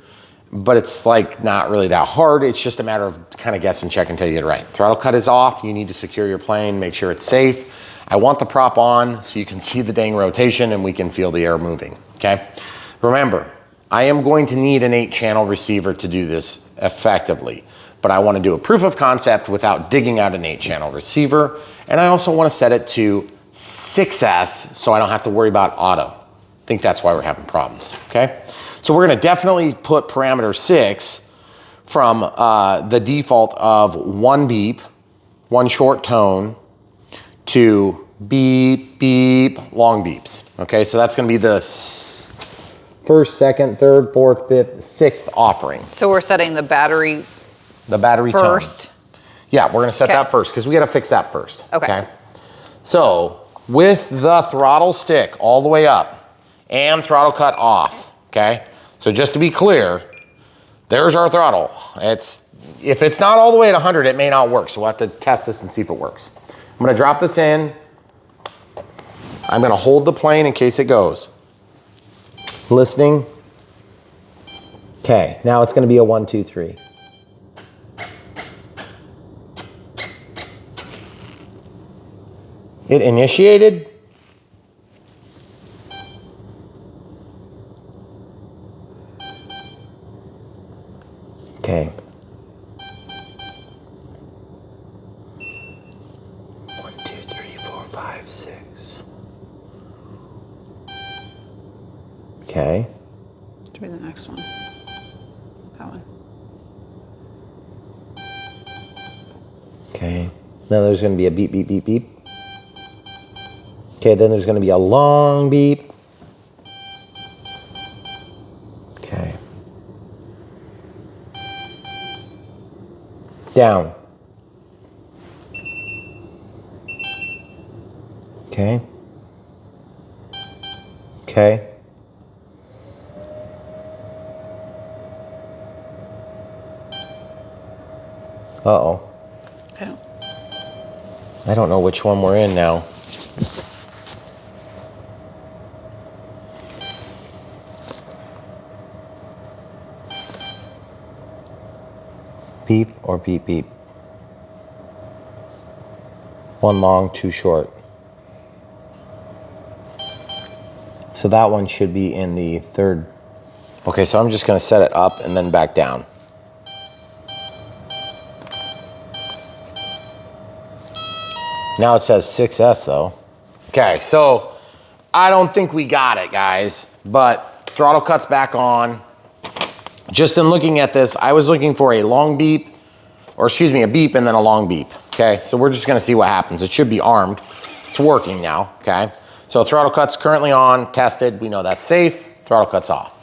but it's like not really that hard. It's just a matter of kind of guess and check until you get it right. Throttle cut is off. You need to secure your plane, make sure it's safe. I want the prop on so you can see the dang rotation and we can feel the air moving, okay? Remember, I am going to need an 8-channel receiver to do this effectively, but I want to do a proof of concept without digging out an 8-channel receiver. And I also want to set it to 6S so I don't have to worry about auto. I think that's why we're having problems, okay? So we're gonna definitely put parameter 6 from the default of 1 beep, 1 short tone, to beep, beep, long beeps. Okay, so that's gonna be the first, second, third, fourth, fifth, sixth offering. So we're setting the battery first. Tone. Yeah, we're gonna set that first because we gotta fix that first. Okay. So with the throttle stick all the way up and throttle cut off, okay? So just to be clear, there's our throttle. If it's not all the way at 100, it may not work. So we'll have to test this and see if it works. I'm gonna drop this in. I'm gonna hold the plane in case it goes. Listening. Okay, now it's gonna be a 1, 2, 3. It initiated. Okay. 1, 2, 3, 4, 5, 6. Okay. To be the next one. That one. Okay. Now there's going to be a beep, beep, beep, beep. Okay, then there's going to be a long beep. Okay. Down. Okay. Okay. Uh-oh. I don't know which one we're in now. Beep or beep beep? 1 long, 2 short. So that one should be in the third Okay, so I'm just gonna set it up and then back down. Now it says 6S though. Okay, so I don't think we got it, guys, but throttle cut's back on. Just in looking at this, I was looking for a long beep, or excuse me, a beep and then a long beep. Okay, so we're just gonna see what happens. It should be armed. It's working now, okay? So throttle cut's currently on, tested. We know that's safe. Throttle cut's off.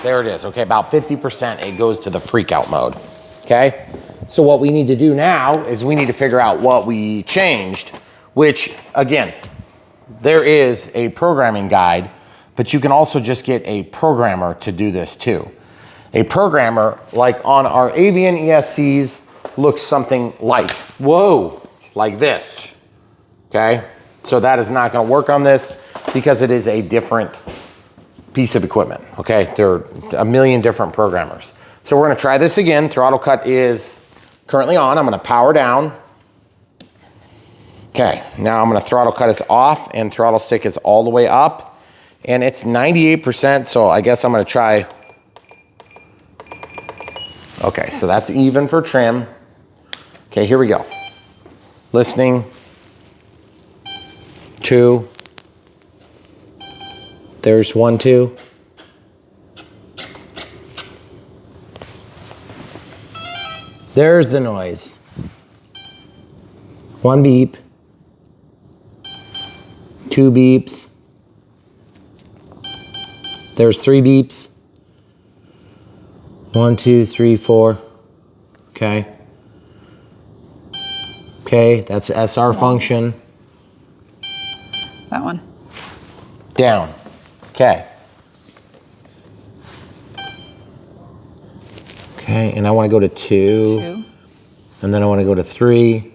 There it is, okay, about 50% it goes to the freak out mode, okay? So what we need to do now is we need to figure out what we changed, which again, there is a programming guide, but you can also just get a programmer to do this too. A programmer, like on our Avian ESCs, looks something like, whoa, like this, okay? So that is not gonna work on this because it is a different piece of equipment, okay? There are a million different programmers. So we're gonna try this again. Throttle cut is currently on. I'm gonna power down. Okay, now I'm gonna throttle cut is off and throttle stick is all the way up. And it's 98%, so I guess I'm gonna try. Okay, so that's even for trim. Okay, here we go. Listening. 2. There's 1, 2. There's the noise. 1 beep. 2 beeps. There's 3 beeps. 1, 2, 3, 4. Okay. Okay, that's the SR function. That one. Down. Okay. Okay, and I want to go to 2. And then I want to go to 3.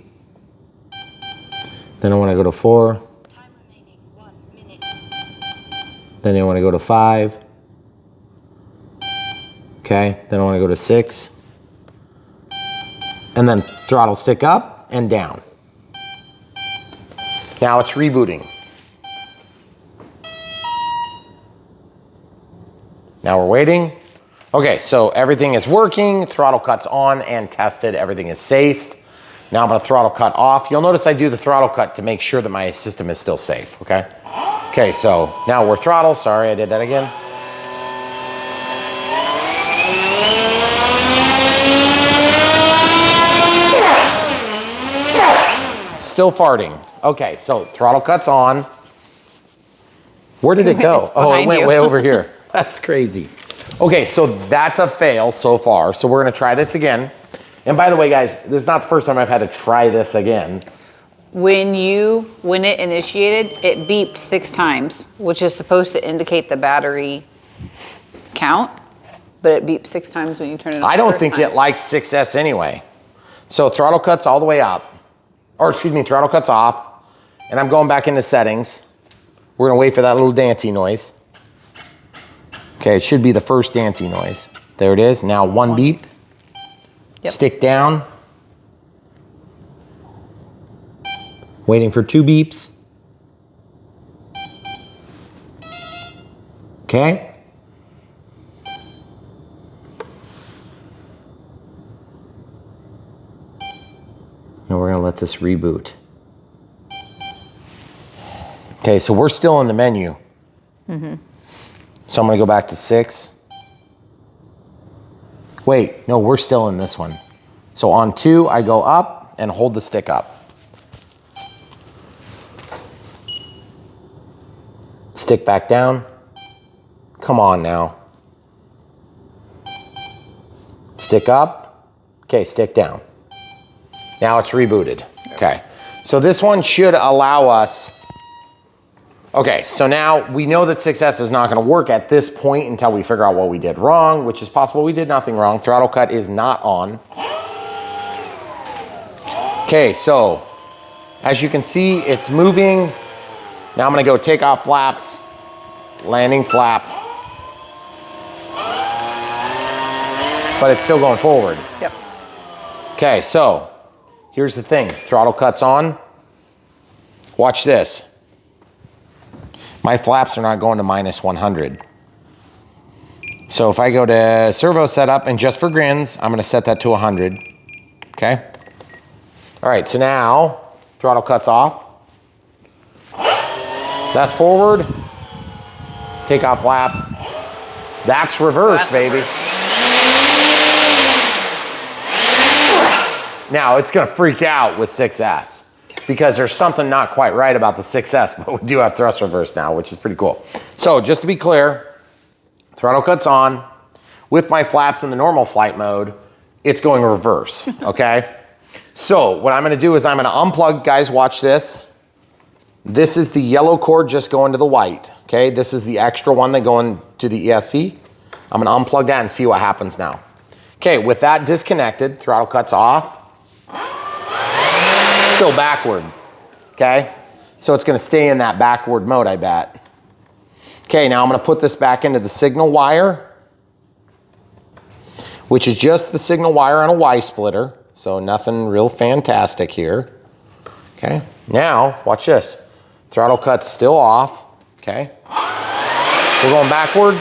Then I want to go to 4. Time remaining 1 minute. Then I want to go to 5. Okay, then I want to go to 6. And then throttle stick up and down. Now it's rebooting. Now we're waiting. Okay, so everything is working, throttle cut's on and tested, everything is safe. Now I'm gonna throttle cut off. You'll notice I do the throttle cut to make sure that my system is still safe, okay? Okay, so now we're throttle, sorry I did that again. Still farting. Okay, so throttle cut's on. Where did it go? Oh, it went way over here. That's crazy. Okay, so that's a fail so far. So we're gonna try this again. And by the way, guys, this is not the first time I've had to try this again. When it initiated, it beeped 6 times, which is supposed to indicate the battery count, but it beeped 6 times when you turn it on. I don't think it likes 6S anyway. So throttle cut's all the way up, or excuse me, throttle cut's off, and I'm going back into settings. We're gonna wait for that little dancey noise. Okay, it should be the first dancey noise. There it is. Now 1 beep. Yep. Stick down. Waiting for 2 beeps. Okay. Now we're gonna let this reboot. Okay, so we're still in the menu. Mm-hmm. So I'm gonna go back to 6. Wait, no, we're still in this one. So on 2, I go up and hold the stick up. Stick back down. Come on now. Stick up. Okay, stick down. Now it's rebooted. Okay, so this one should allow us. Okay, so now we know that 6S is not gonna work at this point until we figure out what we did wrong, which is possible we did nothing wrong. Throttle cut is not on. Okay, so as you can see, it's moving. Now I'm gonna go take off flaps, landing flaps. But it's still going forward. Yep. Okay, so here's the thing. Throttle cut's on. Watch this. my flaps are not going to minus 100. So if I go to servo setup and just for grins, I'm gonna set that to 100, okay? All right, so now throttle cuts off. That's forward. Take off flaps. That's reverse, baby. Reverse. Now it's gonna freak out with 6S because there's something not quite right about the 6S, but we do have thrust reverse now, which is pretty cool. So just to be clear, throttle cuts on. With my flaps in the normal flight mode, it's going reverse, okay? So what I'm gonna do is I'm gonna unplug, guys, watch this. This is the yellow cord just going to the white, okay? This is the extra one that going to the ESC. I'm gonna unplug that and see what happens now. Okay, with that disconnected, throttle cuts off. Still backward, okay? So it's gonna stay in that backward mode, I bet. Okay, now I'm gonna put this back into the signal wire, which is just the signal wire on a Y splitter, so nothing real fantastic here. Okay, now watch this. Throttle cut's still off, okay? We're going backward.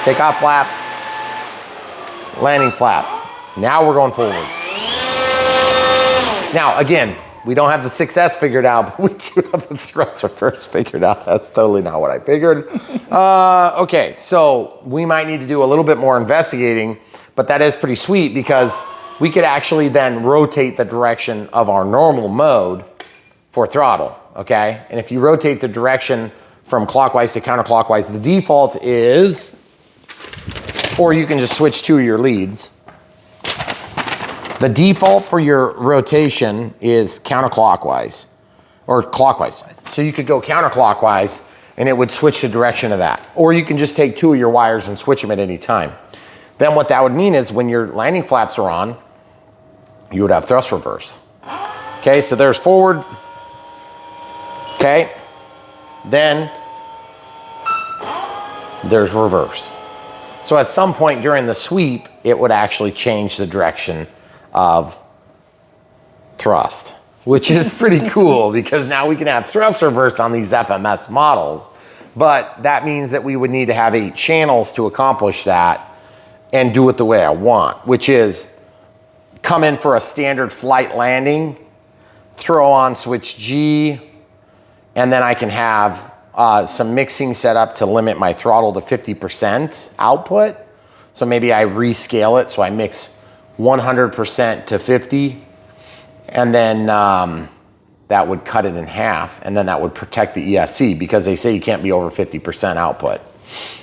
Take off flaps. Landing flaps. Now we're going forward. Now, again, we don't have the 6S figured out, but we do have the thrust reverse figured out. That's totally not what I figured. Okay, so we might need to do a little bit more investigating, but that is pretty sweet because we could actually then rotate the direction of our normal mode for throttle, okay? And if you rotate the direction from clockwise to counterclockwise, the default is, or you can just switch two of your leads. The default for your rotation is counterclockwise or clockwise. So you could go counterclockwise and it would switch the direction of that. Or you can just take two of your wires and switch them at any time. Then what that would mean is when your landing flaps are on, you would have thrust reverse. Okay, so there's forward. Okay, then there's reverse. So at some point during the sweep, it would actually change the direction of thrust, which is pretty cool because now we can have thrust reverse on these FMS models, but that means that we would need to have 8 channels to accomplish that and do it the way I want, which is come in for a standard flight landing, throw on switch G, and then I can have some mixing set up to limit my throttle to 50% output. So maybe I rescale it so I mix 100% to 50, and then that would cut it in half, and then that would protect the ESC because they say you can't be over 50% output.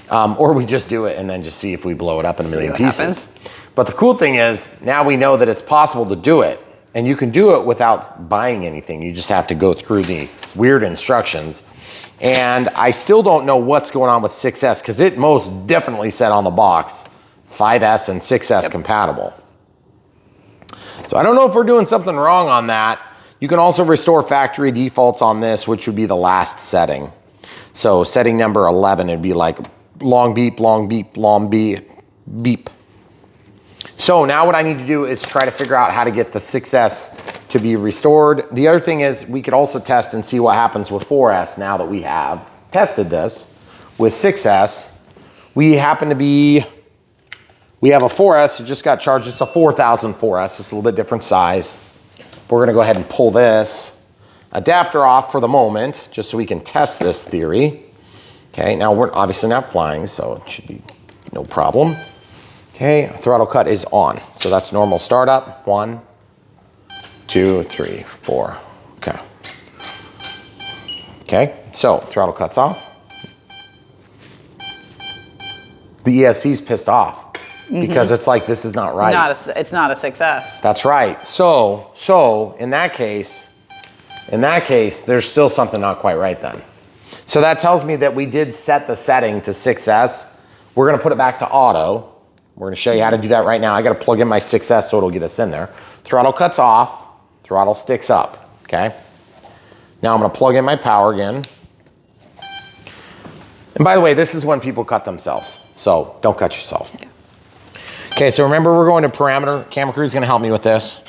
Or we just do it and then just see if we blow it up in a million pieces. But the cool thing is now we know that it's possible to do it, and you can do it without buying anything. You just have to go through the weird instructions. And I still don't know what's going on with 6S because it most definitely said on the box 5S and 6S compatible. So I don't know if we're doing something wrong on that. You can also restore factory defaults on this, which would be the last setting. So setting number 11, it'd be like long beep, long beep, long beep, beep. So now what I need to do is try to figure out how to get the 6S to be restored. The other thing is we could also test and see what happens with 4S now that we have tested this. With 6S, we have a 4S that just got charged. It's a 4000 4S. It's a little bit different size. We're gonna go ahead and pull this adapter off for the moment, just so we can test this theory. Okay, now we're obviously not flying, so it should be no problem. Okay, throttle cut is on. So that's normal startup. 1, 2, 3, 4. Okay. Okay, so throttle cuts off. The ESC's pissed off because it's like, this is not right. It's not a 6S. That's right. So in that case, there's still something not quite right then. So that tells me that we did set the setting to 6S. We're gonna put it back to auto. We're gonna show you how to do that right now. I gotta plug in my 6S so it'll get us in there. Throttle cuts off, throttle sticks up, okay? Now I'm gonna plug in my power again. And by the way, this is when people cut themselves. So don't cut yourself. Yeah. Okay, so remember we're going to parameter. Camera crew's gonna help me with this.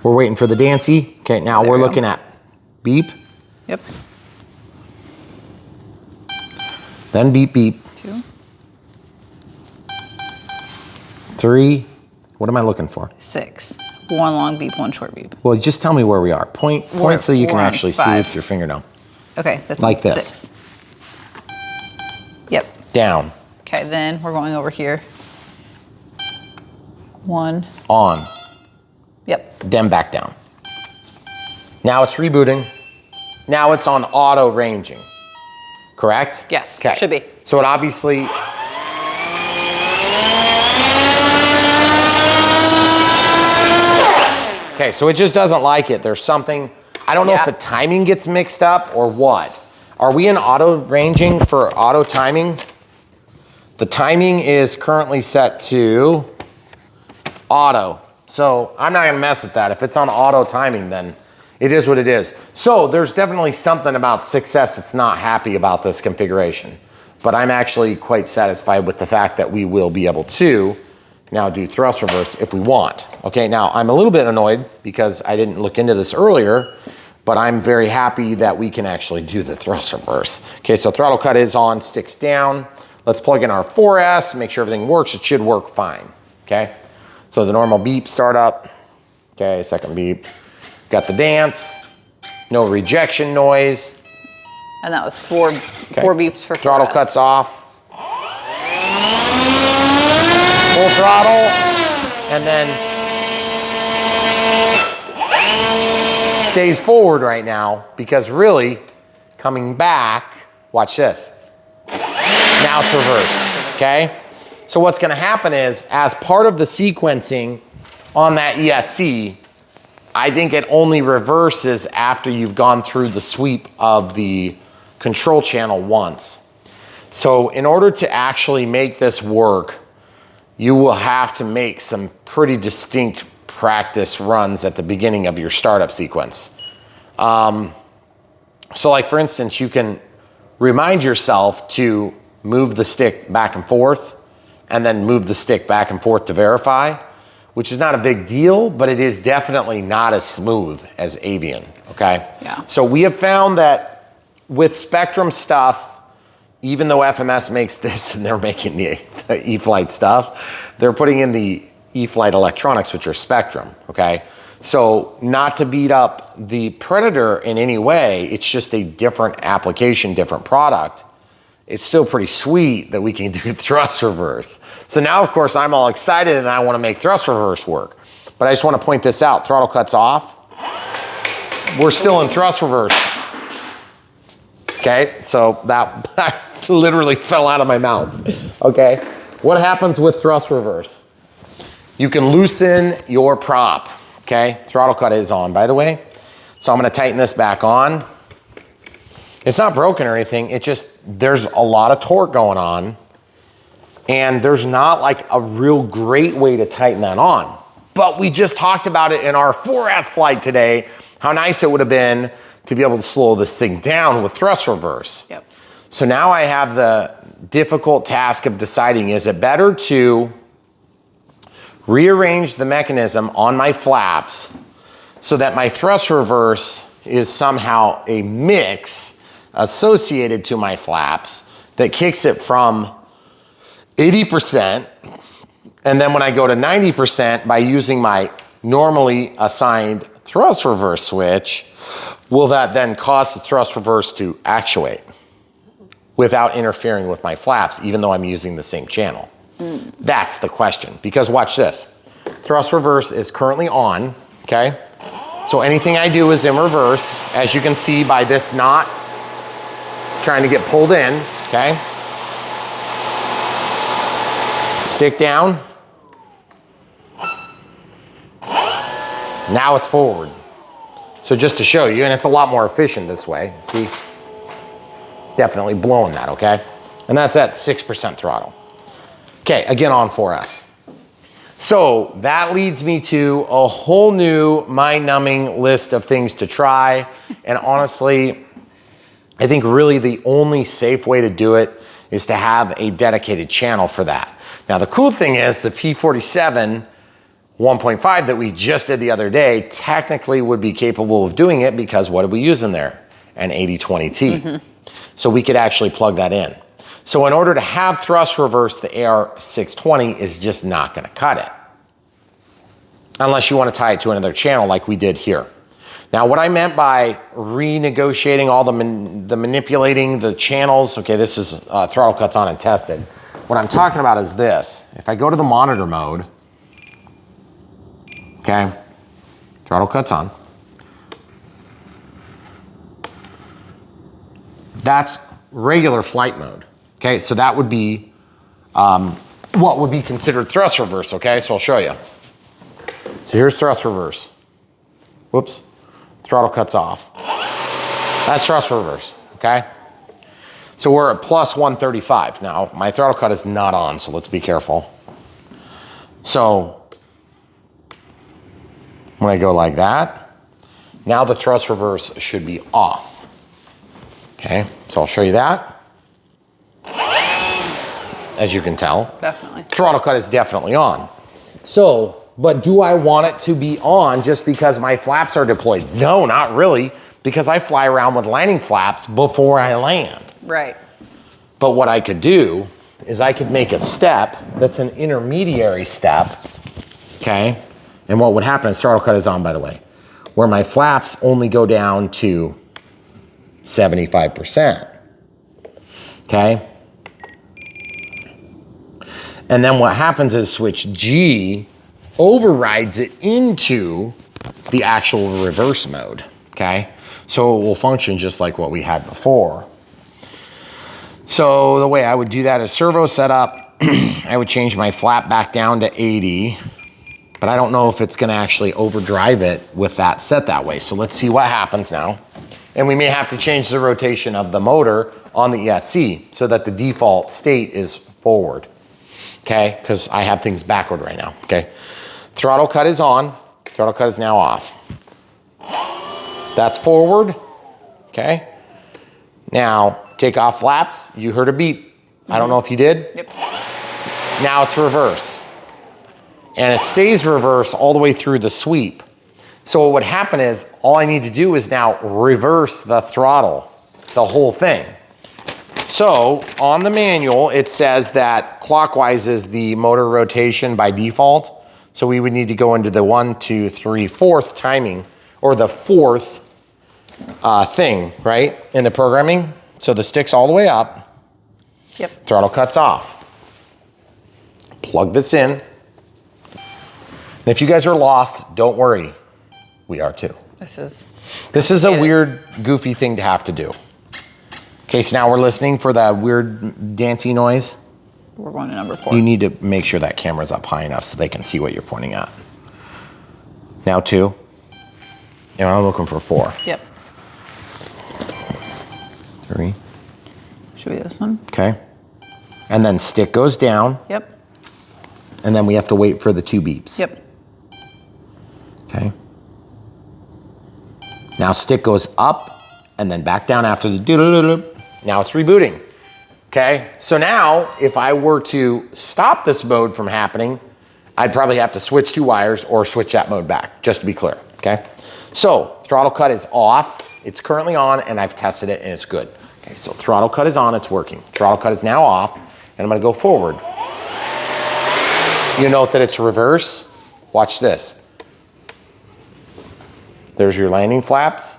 We're waiting for the Dancy. Okay, now we're looking at beep, Yep. then beep, beep. 2, 3, what am I looking for? 6. 1 long beep, 1 short beep. Well, just tell me where we are. Point so you can we're on actually see 5. with your fingernail. Okay, this Like one, this. 6. Yep. Down, Okay, then we're going over here. 1. on, Yep. then back down. Now it's rebooting. Now it's on auto ranging, correct? Yes, Okay. should be. So it obviously, okay, so it just doesn't like it. There's something, I don't know if Yeah. the timing gets mixed up or what. Are we in auto ranging for auto timing? The timing is currently set to auto. So I'm not gonna mess with that. If it's on auto timing, then it is what it is. So there's definitely something about 6S that's not happy about this configuration. But I'm actually quite satisfied with the fact that we will be able to now do thrust reverse if we want. Okay, now I'm a little bit annoyed because I didn't look into this earlier, but I'm very happy that we can actually do the thrust reverse. Okay, so throttle cut is on, sticks down. Let's plug in our 4S, make sure everything works. It should work fine, okay? So the normal beep startup, okay, second beep. Got the dance, no rejection noise. And that was 4 beeps for Throttle 4S. cuts off. Full throttle, and then stays forward right now because really coming back, watch this. Now it's reverse, okay? So what's gonna happen is as part of the sequencing on that ESC, I think it only reverses after you've gone through the sweep of the control channel once. So in order to actually make this work, you will have to make some pretty distinct practice runs at the beginning of your startup sequence. So like for instance, you can remind yourself to move the stick back and forth and then move the stick back and forth to verify, which is not a big deal, but it is definitely not as smooth as avian, okay? Yeah. So we have found that with Spectrum stuff, even though FMS makes this and they're making the E-flite stuff, they're putting in the E-flite electronics, which are Spectrum, okay? So not to beat up the Predator in any way, it's just a different application, different product. It's still pretty sweet that we can do thrust reverse. So now, of course, I'm all excited and I want to make thrust reverse work. But I just want to point this out. Throttle cuts off. We're still in thrust reverse. Okay, so that literally fell out of my mouth. Okay, what happens with thrust reverse? You can loosen your prop. Okay, throttle cut is on, by the way. So I'm going to tighten this back on. It's not broken or anything. It just, there's a lot of torque going on and there's not like a real great way to tighten that on. But we just talked about it in our 4S flight today, how nice it would have been to be able to slow this thing down with thrust reverse. Yep. So now I have the difficult task of deciding, is it better to rearrange the mechanism on my flaps so that my thrust reverse is somehow a mix associated to my flaps that kicks it from 80%, and then when I go to 90% by using my normally assigned thrust reverse switch, will that then cause the thrust reverse to actuate without interfering with my flaps, even though I'm using the same channel? That's the question, because watch this. Thrust reverse is currently on, okay? So anything I do is in reverse, as you can see by this knot trying to get pulled in, okay? Stick down. Now it's forward. So just to show you, and it's a lot more efficient this way, see? Definitely blowing that, okay? And that's at 6% throttle. Okay, again on 4S. So that leads me to a whole new mind-numbing list of things to try. And honestly, I think really the only safe way to do it is to have a dedicated channel for that. Now the cool thing is the P47 1.5 that we just did the other day technically would be capable of doing it because what did we use in there? An 8020T. So we could actually plug that in. So in order to have thrust reverse, the AR620 is just not gonna cut it. Unless you wanna tie it to another channel like we did here. Now what I meant by renegotiating all the manipulating the channels, okay, this is throttle cuts on and tested. What I'm talking about is this. If I go to the monitor mode, okay, throttle cuts on. That's regular flight mode, okay? So that would be what would be considered thrust reverse, okay? So I'll show you. So here's thrust reverse. Whoops, throttle cuts off. That's thrust reverse, okay? So we're at plus 135. Now, my throttle cut is not on, so let's be careful. So when I go like that, now the thrust reverse should be off. Okay, so I'll show you that. As you can tell. Definitely. Throttle cut is definitely on. So, but do I want it to be on just because my flaps are deployed? No, not really, because I fly around with landing flaps before I land. Right. But what I could do is I could make a step that's an intermediary step, okay? And what would happen is throttle cut is on, by the way, where my flaps only go down to 75%, okay? And then what happens is switch G overrides it into the actual reverse mode, okay? So it will function just like what we had before. So the way I would do that is servo setup, I would change my flap back down to 80, but I don't know if it's gonna actually overdrive it with that set that way. So let's see what happens now. And we may have to change the rotation of the motor on the ESC so that the default state is forward, okay? Because I have things backward right now, okay? Throttle cut is on, throttle cut is now off. That's forward, okay? Now, take off flaps, you heard a beep. I don't know if you did. Yep. Now it's reverse. And it stays reverse all the way through the sweep. So what would happen is, all I need to do is now reverse the throttle, the whole thing. So on the manual, it says that clockwise is the motor rotation by default. So we would need to go into the 1, 2, 3, 4th timing, or the 4th thing, right, in the programming. So the stick's all the way up. Yep. Throttle cuts off. Plug this in. And if you guys are lost, don't worry. We are too. This is a weird, goofy thing to have to do. Okay, so now we're listening for that weird dancey noise. We're going to number 4. You need to make sure that camera's up high enough so they can see what you're pointing at. Now 2. And I'm looking for 4. Yep. 3. Should be this one. Okay. And then stick goes down. Yep. And then we have to wait for the 2 beeps. Yep. Okay. Now stick goes up and then back down after the doo-doo-doo-doo. Now it's rebooting. Okay. So now if I were to stop this mode from happening, I'd probably have to switch 2 wires or switch that mode back, just to be clear. Okay. So throttle cut is off. It's currently on and I've tested it and it's good. Okay. So throttle cut is on, it's working. Throttle cut is now off and I'm going to go forward. You note that it's reverse. Watch this. There's your landing flaps.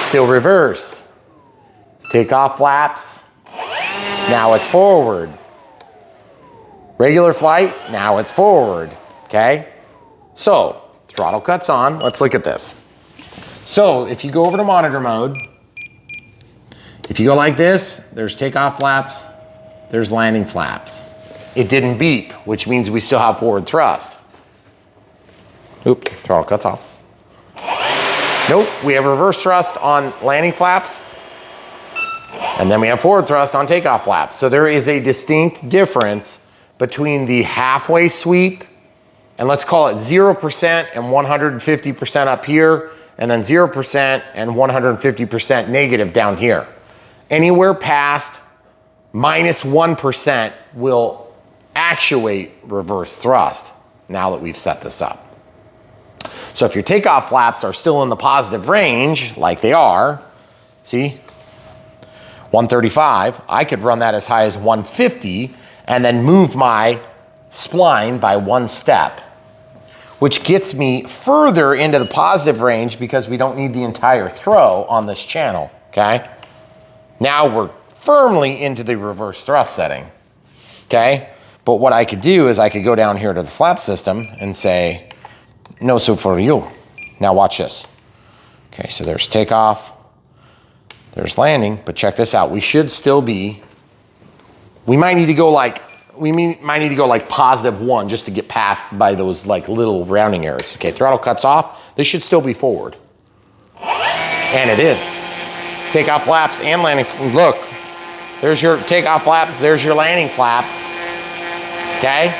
Still reverse. Take off flaps. Now it's forward. Regular flight, now it's forward, okay? So, throttle cuts on. Let's look at this. So, if you go over to monitor mode, if you go like this, there's takeoff flaps, there's landing flaps. It didn't beep, which means we still have forward thrust. Oop, throttle cuts off. Nope, we have reverse thrust on landing flaps, and then we have forward thrust on takeoff flaps. So there is a distinct difference between the halfway sweep, and let's call it 0% and 150% up here, and then 0% and 150% negative down here. Anywhere past minus 1% will actuate reverse thrust now that we've set this up. So if your takeoff flaps are still in the positive range, like they are, see, 135, I could run that as high as 150 and then move my spline by 1 step, which gets me further into the positive range because we don't need the entire throw on this channel, okay? Now we're firmly into the reverse thrust setting, okay? But what I could do is I could go down here to the flap system and say, no, so for you. Now watch this. Okay, so there's takeoff, there's landing, but check this out. We should still be, we might need to go like +1 just to get past by those like little rounding errors. Okay, throttle cuts off. This should still be forward. And it is. Takeoff flaps and landing. Look, there's your takeoff flaps. There's your landing flaps. Okay?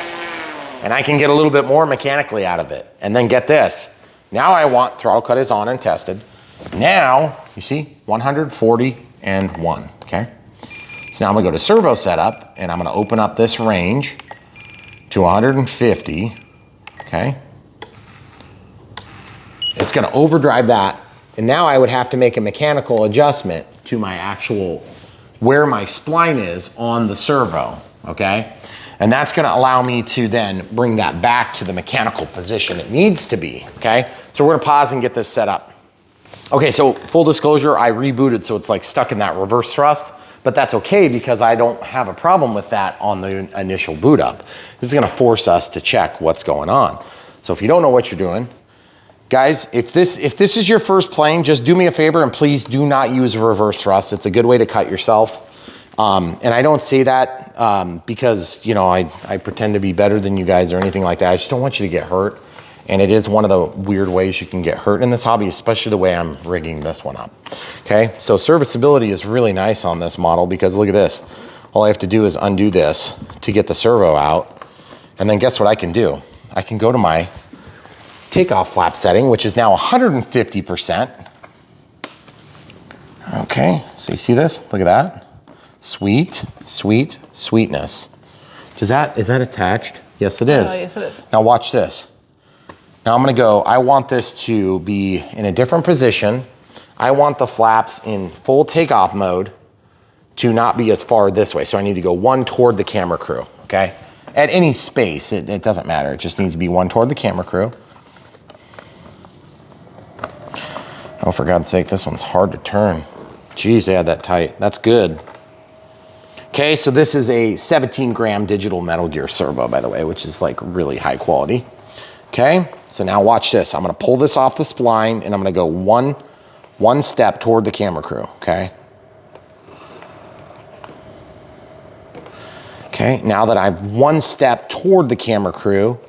And I can get a little bit more mechanically out of it. And then get this. Now I want throttle cut is on and tested. Now, you see, 140 and 1, okay? So now I'm gonna go to servo setup and I'm gonna open up this range to 150, okay? It's gonna overdrive that. And now I would have to make a mechanical adjustment to my actual, where my spline is on the servo, okay? And that's gonna allow me to then bring that back to the mechanical position it needs to be, okay? So we're gonna pause and get this set up. Okay, so full disclosure, I rebooted so it's like stuck in that reverse thrust, but that's okay because I don't have a problem with that on the initial boot up. This is gonna force us to check what's going on. So if you don't know what you're doing, guys, if this is your first plane, just do me a favor and please do not use a reverse thrust. It's a good way to cut yourself. And I don't say that because, you know, I pretend to be better than you guys or anything like that. I just don't want you to get hurt. And it is one of the weird ways you can get hurt in this hobby, especially the way I'm rigging this one up. Okay, so serviceability is really nice on this model because look at this. All I have to do is undo this to get the servo out. And then guess what I can do? I can go to my takeoff flap setting, which is now 150%. Okay, so you see this? Look at that. Sweet, sweet, sweetness. Is that attached? Yes, it is. Oh, yes, it is. Now watch this. Now I'm gonna go, I want this to be in a different position. I want the flaps in full takeoff mode to not be as far this way. So I need to go 1 toward the camera crew, okay? At any space, it doesn't matter. It just needs to be 1 toward the camera crew. Oh, for God's sake, this one's hard to turn. Geez, they had that tight. That's good. Okay, so this is a 17-gram digital Metal Gear servo, by the way, which is like really high quality. Okay, so now watch this. I'm gonna pull this off the spline and I'm gonna go one step toward the camera crew, okay? Okay, now that I've 1 step toward the camera crew,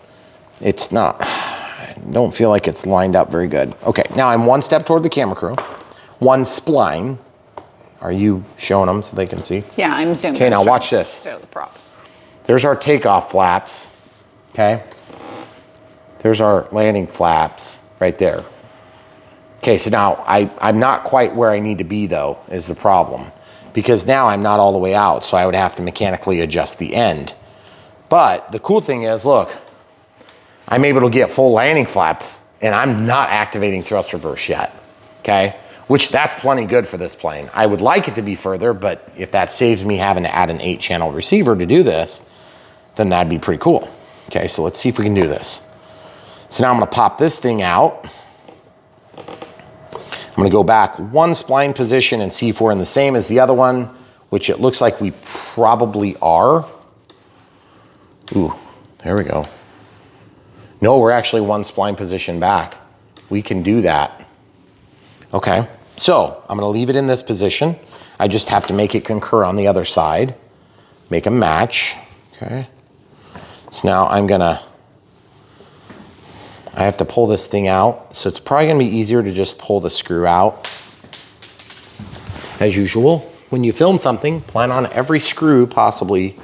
it's not, I don't feel like it's lined up very good. Okay, now I'm 1 step toward the camera crew, 1 spline. Are you showing them so they can see? Yeah, I'm zooming. Okay, now watch this. So the prop. There's our takeoff flaps, okay? There's our landing flaps right there. Okay, so now I'm not quite where I need to be though, is the problem. Because now I'm not all the way out, so I would have to mechanically adjust the end. But the cool thing is, look, I'm able to get full landing flaps and I'm not activating thrust reverse yet, okay? Which that's plenty good for this plane. I would like it to be further, but if that saves me having to add an 8-channel receiver to do this, then that'd be pretty cool. Okay, so let's see if we can do this. So now I'm gonna pop this thing out. I'm gonna go back 1 spline position and see if we're in the same as the other one, which it looks like we probably are. Ooh, there we go. No, we're actually 1 spline position back. We can do that. Okay, so I'm gonna leave it in this position. I just have to make it concur on the other side. Make a match, okay? So now I have to pull this thing out. So it's probably gonna be easier to just pull the screw out. As usual, when you film something, plan on every screw possibly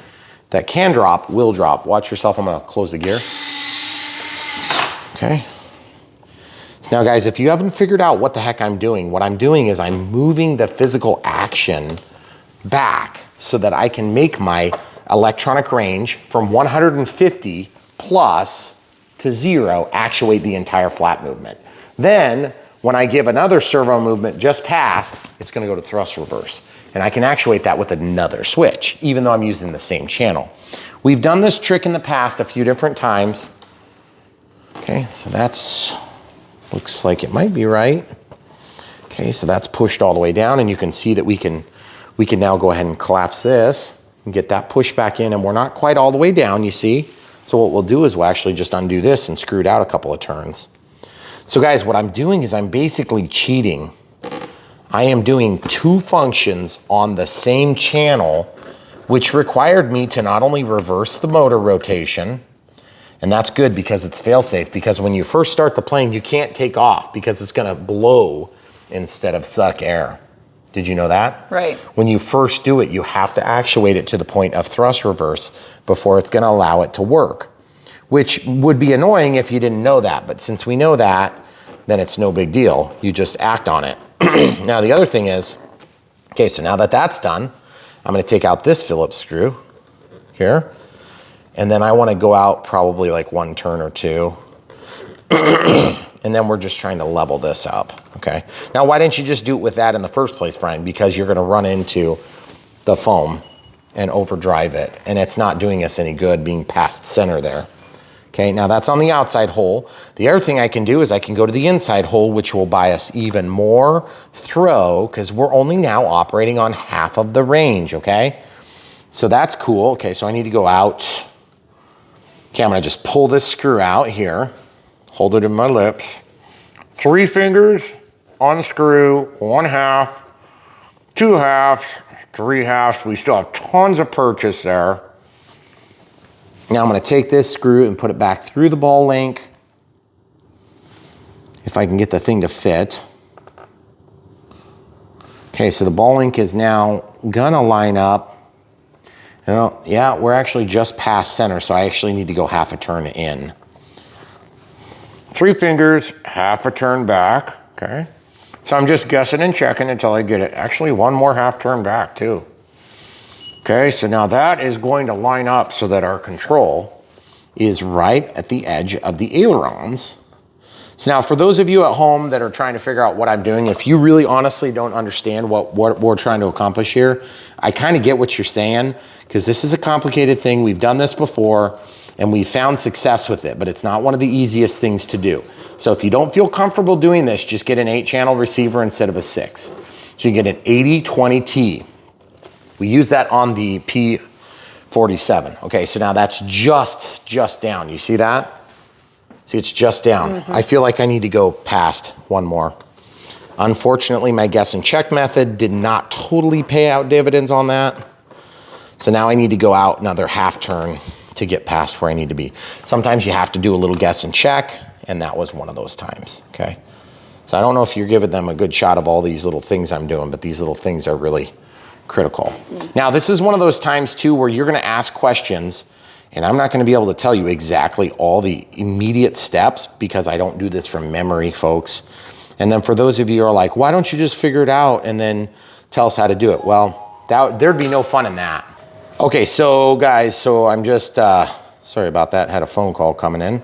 that can drop, will drop. Watch yourself, I'm gonna close the gear. Okay. So now guys, if you haven't figured out what the heck I'm doing, what I'm doing is I'm moving the physical action back so that I can make my electronic range from 150 plus to 0, actuate the entire flap movement. Then, when I give another servo movement just past, it's gonna go to thrust reverse. And I can actuate that with another switch, even though I'm using the same channel. We've done this trick in the past a few different times. Okay, so that's, looks like it might be right. Okay, so that's pushed all the way down, and you can see that we can now go ahead and collapse this and get that pushed back in, and we're not quite all the way down, you see? So what we'll do is we'll actually just undo this and screw it out a couple of turns. So guys, what I'm doing is I'm basically cheating. I am doing 2 functions on the same channel, which required me to not only reverse the motor rotation, and that's good because it's fail-safe, because when you first start the plane, you can't take off because it's gonna blow instead of suck air. Did you know that? Right. When you first do it, you have to actuate it to the point of thrust reverse before it's gonna allow it to work, which would be annoying if you didn't know that. But since we know that, then it's no big deal. You just act on it. Now, the other thing is, okay, so now that that's done, I'm gonna take out this Phillips screw here, and then I wanna go out probably like 1 turn or 2. And then we're just trying to level this up, okay? Now, why didn't you just do it with that in the first place, Brian? Because you're gonna run into the foam and overdrive it, and it's not doing us any good being past center there. Okay, now that's on the outside hole. The other thing I can do is I can go to the inside hole, which will buy us even more throw, because we're only now operating on half of the range, okay? So that's cool. Okay, so I need to go out. Okay, I'm gonna just pull this screw out here. Hold it in my lips. 3 fingers, unscrew, 1 half, 2 halves, 3 halves. We still have tons of purchase there. Now I'm gonna take this screw and put it back through the ball link. If I can get the thing to fit. Okay, so the ball link is now gonna line up. And yeah, we're actually just past center, so I actually need to go half a turn in. 3 fingers, half a turn back, okay? So I'm just guessing and checking until I get it. Actually, 1 more half turn back too. Okay, so now that is going to line up so that our control is right at the edge of the ailerons. So now for those of you at home that are trying to figure out what I'm doing, if you really honestly don't understand what we're trying to accomplish here, I kind of get what you're saying, because this is a complicated thing. We've done this before and we found success with it, but it's not one of the easiest things to do. So if you don't feel comfortable doing this, just get an 8-channel receiver instead of a 6. So you get an 80-20T. We use that on the P47. Okay, so now that's just down. You see that? See, it's just down. I feel like I need to go past 1 more. Unfortunately, my guess and check method did not totally pay out dividends on that. So now I need to go out another half turn to get past where I need to be. Sometimes you have to do a little guess and check, and that was one of those times, okay? So I don't know if you're giving them a good shot of all these little things I'm doing, but these little things are really critical. Now, this is one of those times too where you're gonna ask questions, and I'm not gonna be able to tell you exactly all the immediate steps because I don't do this from memory, folks. And then for those of you who are like, why don't you just figure it out and then tell us how to do it? Well, there'd be no fun in that. Okay, so guys, so I'm just, sorry about that, had a phone call coming in.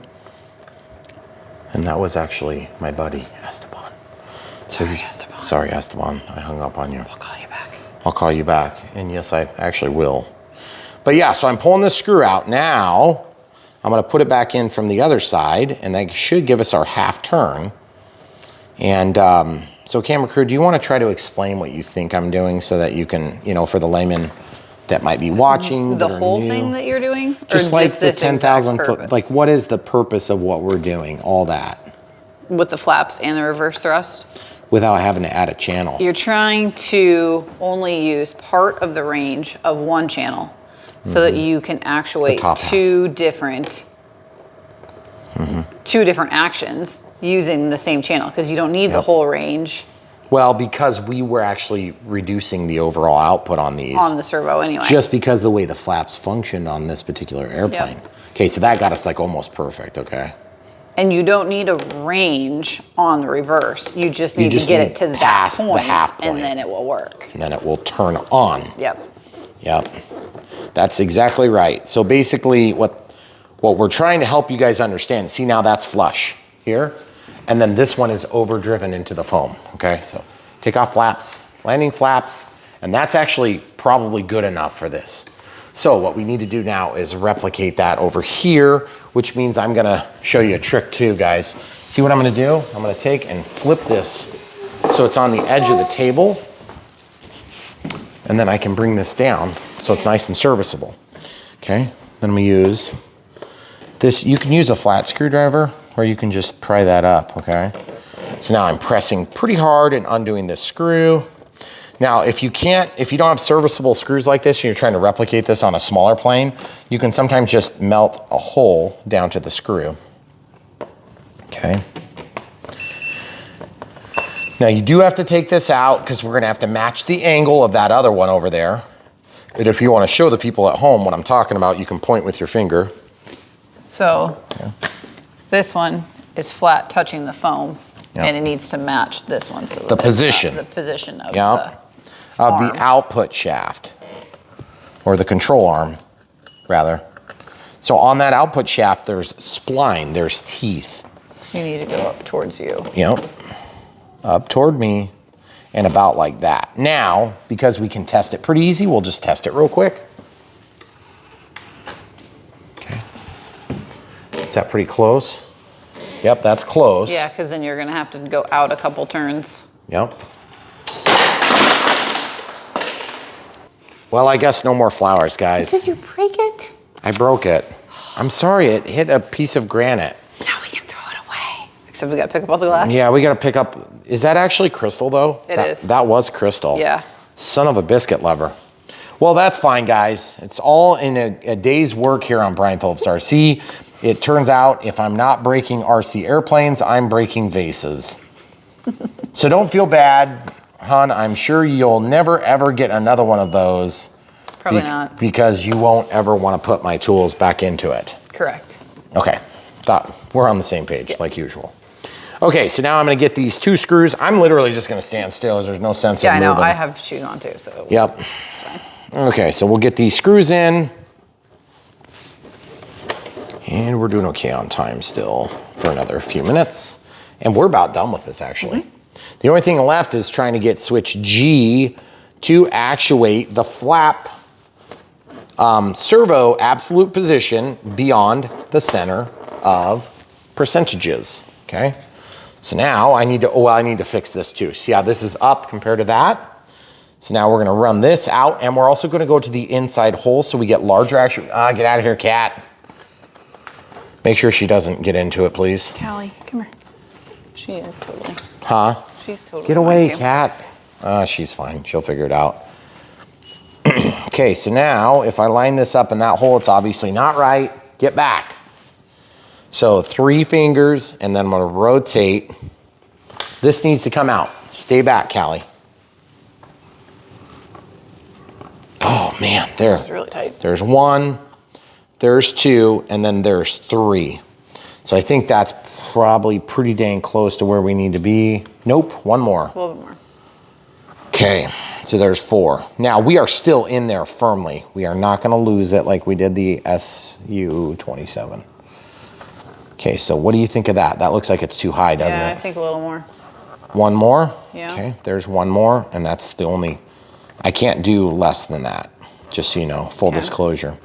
And that was actually my buddy, Esteban. Sorry, Esteban, I hung up on you. I'll call you back. I'll call you back, and yes, I actually will. But yeah, so I'm pulling this screw out. Now, I'm gonna put it back in from the other side, and that should give us our half turn. And so camera crew, do you wanna try to explain what you think I'm doing so that you can, you know, for the layman that might be watching, The whole thing that you're doing? Just or like just the this 10,000 exact foot, purpose? like what is the purpose of what we're doing, all that, With the flaps and the reverse thrust? without having to add a channel? You're trying to only use part of the range of 1 channel so that you can actuate two different actions using the same channel, because you don't need the whole range. Well, because we were actually reducing the overall output on these. On the servo anyway. Just because the way the flaps functioned on this particular airplane. Yep. Okay, so that got us like almost perfect, okay? And you don't need a range on the reverse. You just need to get it to that past the point, half point, and then it will work. and then it will turn on. Yep. Yep. That's exactly right. So basically what we're trying to help you guys understand, see now that's flush here, and then this one is overdriven into the foam, okay? So take off flaps, landing flaps, and that's actually probably good enough for this. So what we need to do now is replicate that over here, which means I'm gonna show you a trick too, guys. See what I'm gonna do? I'm gonna take and flip this so it's on the edge of the table, and then I can bring this down so it's nice and serviceable. Okay, then I'm gonna use this. You can use a flat screwdriver or you can just pry that up, okay? So now I'm pressing pretty hard and undoing this screw. Now, if you don't have serviceable screws like this and you're trying to replicate this on a smaller plane, you can sometimes just melt a hole down to the screw, okay? Now you do have to take this out because we're gonna have to match the angle of that other one over there. And if you wanna show the people at home what I'm talking about, you can point with your finger. So this one is flat touching the foam, and it needs to match this one. So the position. The position of the output shaft, or the control arm, rather. So on that output shaft, there's spline, there's teeth. So you need to go up towards you. Yep. Up toward me, and about like that. Now, because we can test it pretty easy, we'll just test it real quick. Okay. Is that pretty close? Yep, that's close. Yeah, because then you're gonna have to go out a couple turns. Yep. Well, I guess no more flowers, guys. Did you break it? I broke it. I'm sorry, it hit a piece of granite. Now we can throw it away. Except we gotta pick up all the glass. Yeah, we gotta pick up. Is that actually crystal though? It is. That was crystal. Yeah. Son of a biscuit lover. Well, that's fine, guys. It's all in a day's work here on Brian Phillips RC. It turns out if I'm not breaking RC airplanes, I'm breaking vases. So don't feel bad, hon. I'm sure you'll never ever get another one of those. Probably not. Because you won't ever want to put my tools back into it. Correct. Okay, thought we're on the same page, Yes. like usual. Okay, so now I'm gonna get these two screws. I'm literally just gonna stand still. There's no sense of moving. Yeah, I know. I have shoes on too, so. Yep. It's fine. Okay, so we'll get these screws in. And we're doing okay on time still for another few minutes. And we're about done with this, actually. Mm-hmm. The only thing left is trying to get switch G to actuate the flap servo absolute position beyond the center of percentages, okay? So now I need to fix this too. See how this is up compared to that? So now we're gonna run this out, and we're also gonna go to the inside hole so we get larger action. Get out of here, cat. Make sure she doesn't get into it, please. Callie, come here. She is totally. Huh? She's totally. Get away, fine, too. cat. She's fine, she'll figure it out. Okay, so now if I line this up in that hole, it's obviously not right. Get back. So 3 fingers, and then I'm gonna rotate. This needs to come out. Stay back, Callie. Oh man, there. It's really tight. There's 1, there's 2, and then there's 3. So I think that's probably pretty dang close to where we need to be. Nope, 1 more. A little bit more. Okay, so there's 4. Now we are still in there firmly. We are not gonna lose it like we did the SU-27. Okay, so what do you think of that? That looks like it's too high, doesn't Yeah, it? I think a little more. 1 more? Yeah. Okay, there's 1 more, and that's the only, I can't do less than that, just so you know, full disclosure.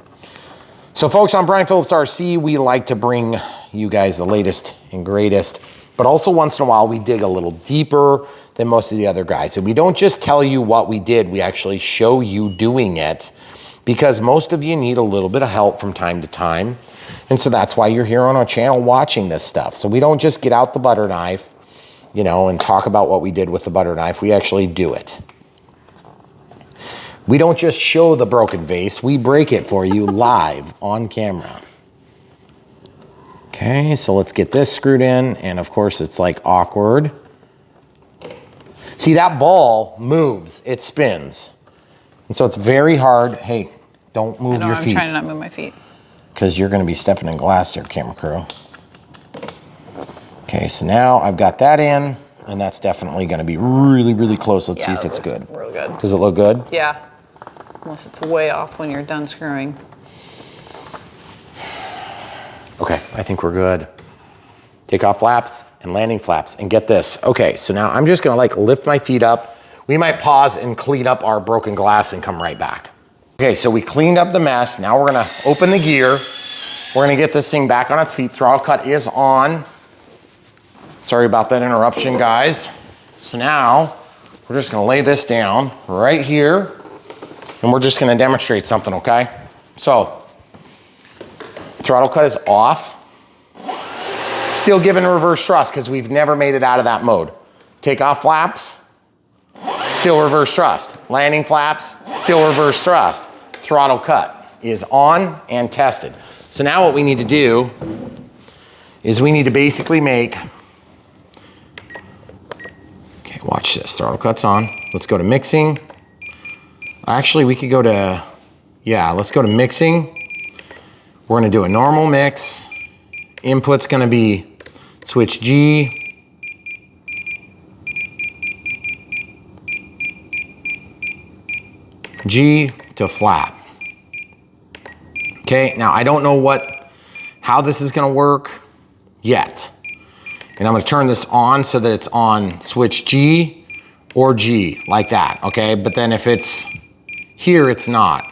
So folks, on Brian Phillips RC, we like to bring you guys the latest and greatest, but also once in a while we dig a little deeper than most of the other guys. And we don't just tell you what we did, we actually show you doing it, because most of you need a little bit of help from time to time. And so that's why you're here on our channel watching this stuff. So we don't just get out the butter knife, you know, and talk about what we did with the butter knife, we actually do it. We don't just show the broken vase, we break it for you live on camera. Okay, so let's get this screwed in, and of course it's like awkward. See, that ball moves, it spins. And so it's very hard. Hey, don't move your feet. I'm trying to not move my feet. Because you're gonna be stepping in glass there, camera crew. Okay, so now I've got that in, and that's definitely gonna be really, really close. Let's see if it's good. Real good. Does it look good? Yeah. unless it's way off when you're done screwing. Okay, I think we're good. Take off flaps and landing flaps, and get this. Okay, so now I'm just gonna like lift my feet up. We might pause and clean up our broken glass and come right back. Okay, so we cleaned up the mess. Now we're gonna open the gear. We're gonna get this thing back on its feet. Throttle cut is on. Sorry about that interruption, guys. So now we're just gonna lay this down right here, and we're just gonna demonstrate something, okay? So, throttle cut is off. Still giving reverse thrust because we've never made it out of that mode. Take off flaps, still reverse thrust. Landing flaps, still reverse thrust. Throttle cut is on and tested. So now what we need to do is we need to basically make, okay, watch this, throttle cut's on. Let's go to mixing. Actually, we could go to, yeah, let's go to mixing. We're gonna do a normal mix. Input's gonna be switch G. G to flap. Okay, now I don't know how this is gonna work yet. And I'm gonna turn this on so that it's on switch G or G, like that, okay? But then if it's here, it's not.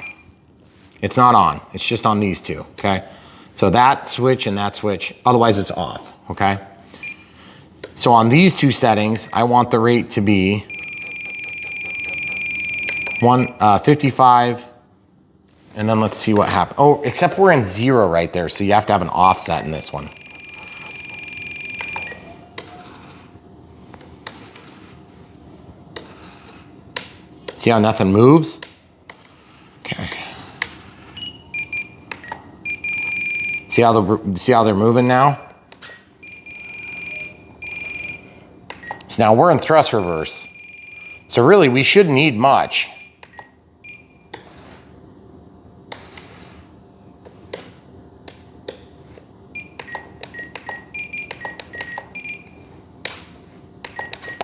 It's not on, it's just on these two, okay? So that switch and that switch, otherwise it's off, okay? So on these two settings, I want the rate to be 55, and then let's see what happens. Oh, except we're in 0 right there, so you have to have an offset in this one. See how nothing moves? Okay. See how they're moving now? So now we're in thrust reverse. So really we shouldn't need much.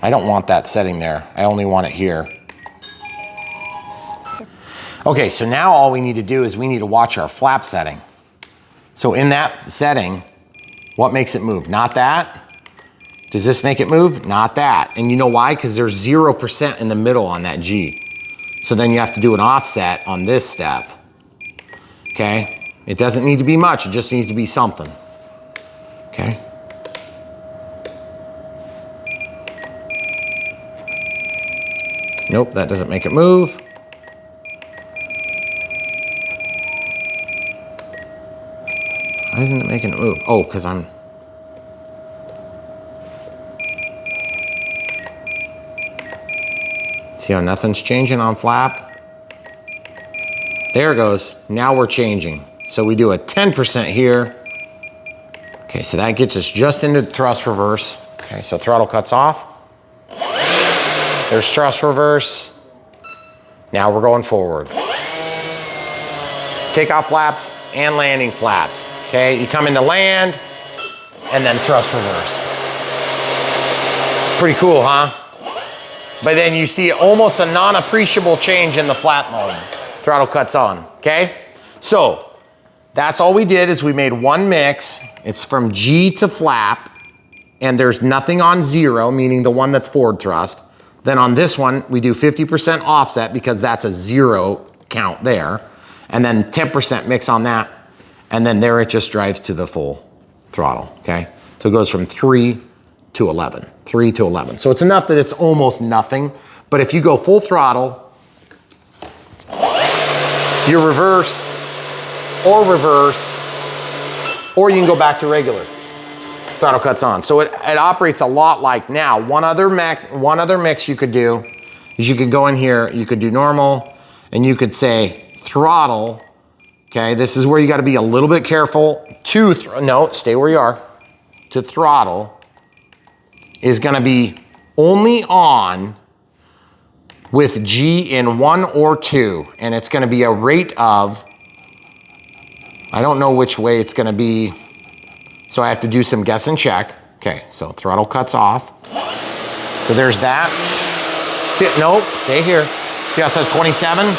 I don't want that setting there. I only want it here. Okay, so now all we need to do is we need to watch our flap setting. So in that setting, what makes it move? Not that. Does this make it move? Not that. And you know why? Because there's 0% in the middle on that G. So then you have to do an offset on this step. Okay? It doesn't need to be much, it just needs to be something. Okay? Nope, that doesn't make it move. Why isn't it making it move? Oh, because I'm... See how nothing's changing on flap? There it goes. Now we're changing. So we do a 10% here. Okay, so that gets us just into thrust reverse. Okay, so throttle cuts off. There's thrust reverse. Now we're going forward. Take off flaps and landing flaps. Okay, you come into land and then thrust reverse. Pretty cool, huh? But then you see almost a non-appreciable change in the flap mode. Throttle cuts on, okay? So that's all we did is we made one mix. It's from G to flap, and there's nothing on 0, meaning the one that's forward thrust. Then on this one, we do 50% offset because that's a 0 count there. And then 10% mix on that. And then there it just drives to the full throttle, okay? So it goes from 3 to 11, 3 to 11. So it's enough that it's almost nothing, but if you go full throttle, you reverse, or you can go back to regular. Throttle cuts on. So it operates a lot like now. One other mix you could do is you could go in here, you could do normal, and you could say throttle. Okay, this is where you got to be a little bit careful. No, stay where you are. To throttle is going to be only on with G in 1 or 2, and it's going to be a rate of, I don't know which way it's going to be, so I have to do some guess and check. Okay, so throttle cuts off. So there's that. See, no, stay here. See how it says 27?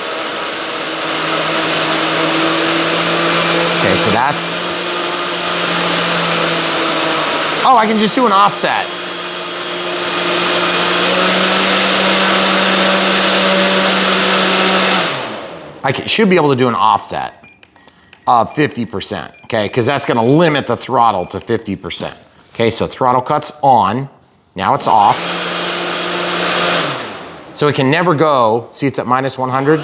Okay, so that's, oh, I can just do an offset. Should be able to do an offset of 50%, okay? Because that's gonna limit the throttle to 50%. Okay, so throttle cut's on, now it's off. So it can never go, see it's at minus 100?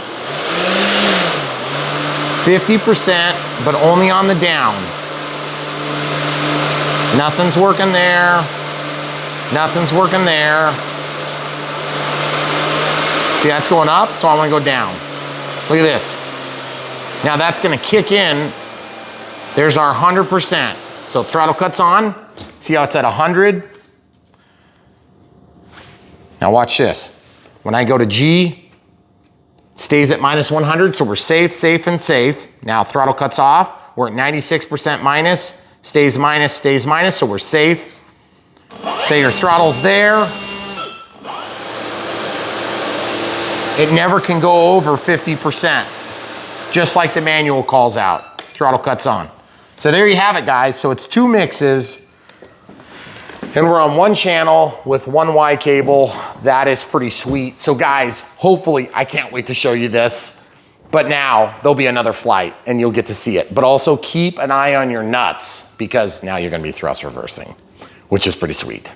50%, but only on the down. Nothing's working there. Nothing's working there. See, that's going up, so I wanna go down. Look at this. Now that's gonna kick in. There's our 100%. So throttle cut's on. See how it's at 100? Now watch this. When I go to G, stays at minus 100, so we're safe, safe, and safe. Now throttle cuts off. We're at 96% minus. Stays minus, so we're safe. Say your throttle's there. It never can go over 50%, just like the manual calls out. Throttle cuts on. So there you have it, guys. So it's 2 mixes, and we're on 1 channel with 1 Y cable. That is pretty sweet. So guys, hopefully, I can't wait to show you this, but now there'll be another flight and you'll get to see it. But also keep an eye on your nuts, because now you're gonna be thrust reversing, which is pretty sweet.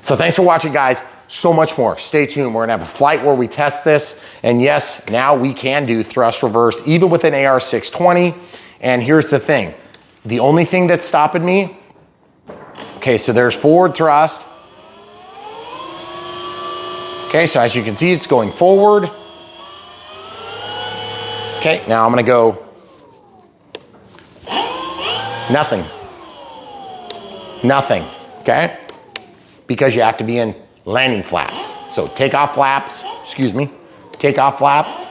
So thanks for watching, guys. So much more. Stay tuned. We're gonna have a flight where we test this. And yes, now we can do thrust reverse, even with an AR620. And here's the thing. The only thing that's stopping me, okay, so there's forward thrust. Okay, so as you can see, it's going forward. Okay, now I'm gonna go nothing. Nothing, okay? Because you have to be in landing flaps. So takeoff flaps, excuse me, takeoff flaps,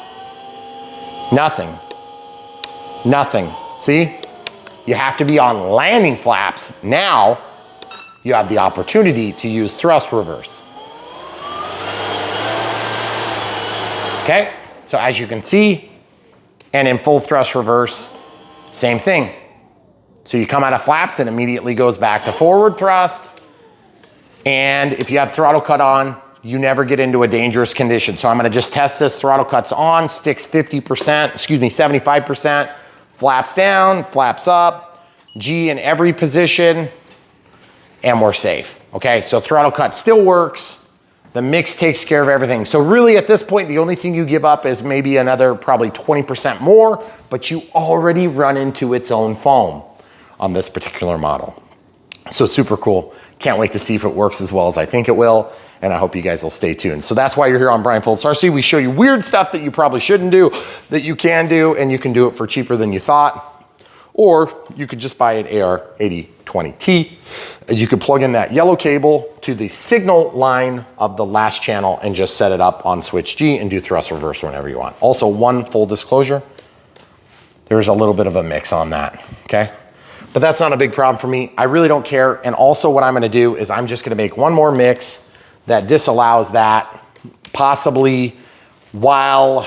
nothing, nothing. See, you have to be on landing flaps. Now you have the opportunity to use thrust reverse. Okay, so as you can see, and in full thrust reverse, same thing. So you come out of flaps, it immediately goes back to forward thrust. And if you have throttle cut on, you never get into a dangerous condition. So I'm gonna just test this. Throttle cut's on, sticks 50%, excuse me, 75%, flaps down, flaps up, G in every position, and we're safe. Okay, so throttle cut still works. The mix takes care of everything. So really at this point, the only thing you give up is maybe another probably 20% more, but you already run into its own foam on this particular model. So super cool. Can't wait to see if it works as well as I think it will. And I hope you guys will stay tuned. So that's why you're here on Brian Phillips RC. We show you weird stuff that you probably shouldn't do, that you can do, and you can do it for cheaper than you thought. Or you could just buy an AR8020T. You could plug in that yellow cable to the signal line of the last channel and just set it up on switch G and do thrust reverse whenever you want. Also, one full disclosure, there's a little bit of a mix on that, okay? But that's not a big problem for me. I really don't care. And also what I'm gonna do is I'm just gonna make one more mix that disallows that, possibly while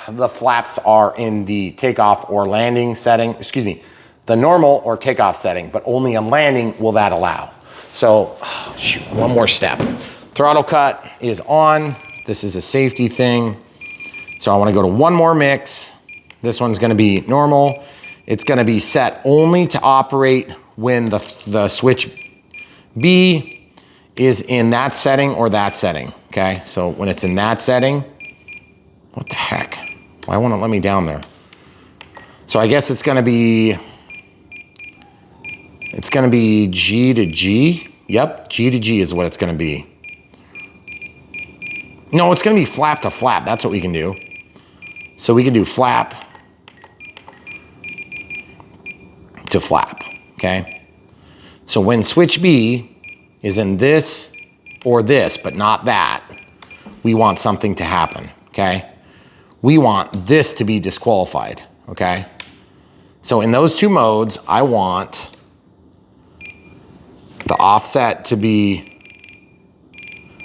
the flaps are in the takeoff or landing setting, excuse me, the normal or takeoff setting, but only in landing will that allow. So, shoot, one more step. Throttle cut is on. This is a safety thing. So I wanna go to one more mix. This one's gonna be normal. It's gonna be set only to operate when the switch B is in that setting or that setting, okay? So when it's in that setting, what the heck? Why won't it let me down there? So I guess it's gonna be G to G. Yep, G to G is what it's gonna be. No, it's gonna be flap to flap. That's what we can do. So we can do flap to flap, okay? So when switch B is in this or this, but not that, we want something to happen, okay? We want this to be disqualified, okay? So in those two modes, I want the offset to be,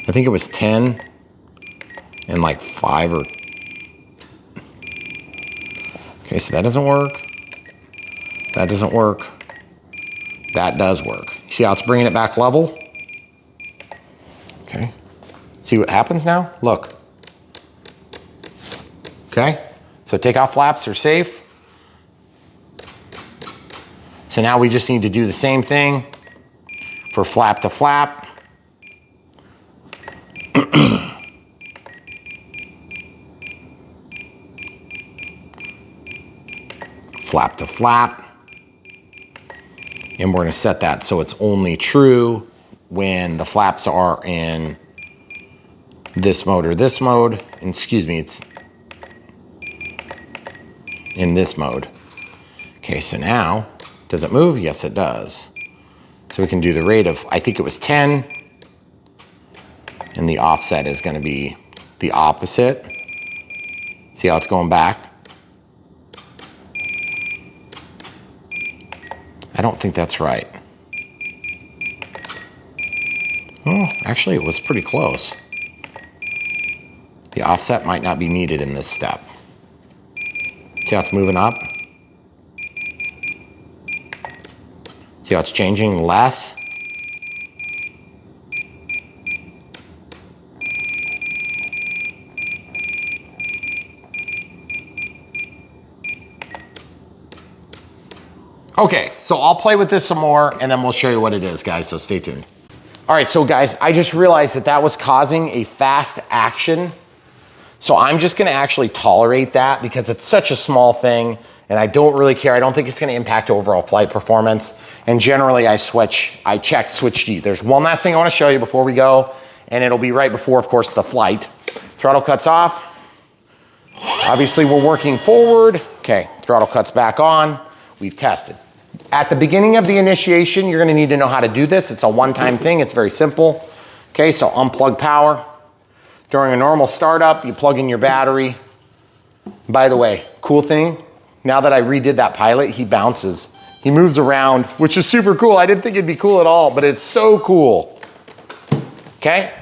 I think it was 10 and like 5 or, okay, so that doesn't work. That doesn't work. That does work. See how it's bringing it back level? Okay. See what happens now? Look. Okay. So takeoff flaps are safe. So now we just need to do the same thing for flap to flap. Flap to flap. And we're gonna set that so it's only true when the flaps are in this mode or this mode. And excuse me, it's in this mode. Okay, so now, does it move? Yes, it does. So we can do the rate of, I think it was 10, and the offset is gonna be the opposite. See how it's going back? I don't think that's right. Oh, actually it was pretty close. The offset might not be needed in this step. See how it's moving up? See how it's changing less? Okay, so I'll play with this some more and then we'll show you what it is, guys, so stay tuned. All right, so guys, I just realized that that was causing a fast action. So I'm just gonna actually tolerate that because it's such a small thing and I don't really care. I don't think it's gonna impact overall flight performance. And generally I check switch G. There's one last thing I wanna show you before we go, and it'll be right before, of course, the flight. Throttle cuts off. Obviously we're working forward. Okay, throttle cuts back on. We've tested. At the beginning of the initiation, you're gonna need to know how to do this. It's a one-time thing, it's very simple. Okay, so unplug power. During a normal startup, you plug in your battery. By the way, cool thing, now that I redid that pilot, he bounces. He moves around, which is super cool. I didn't think it'd be cool at all, but it's so cool. Okay,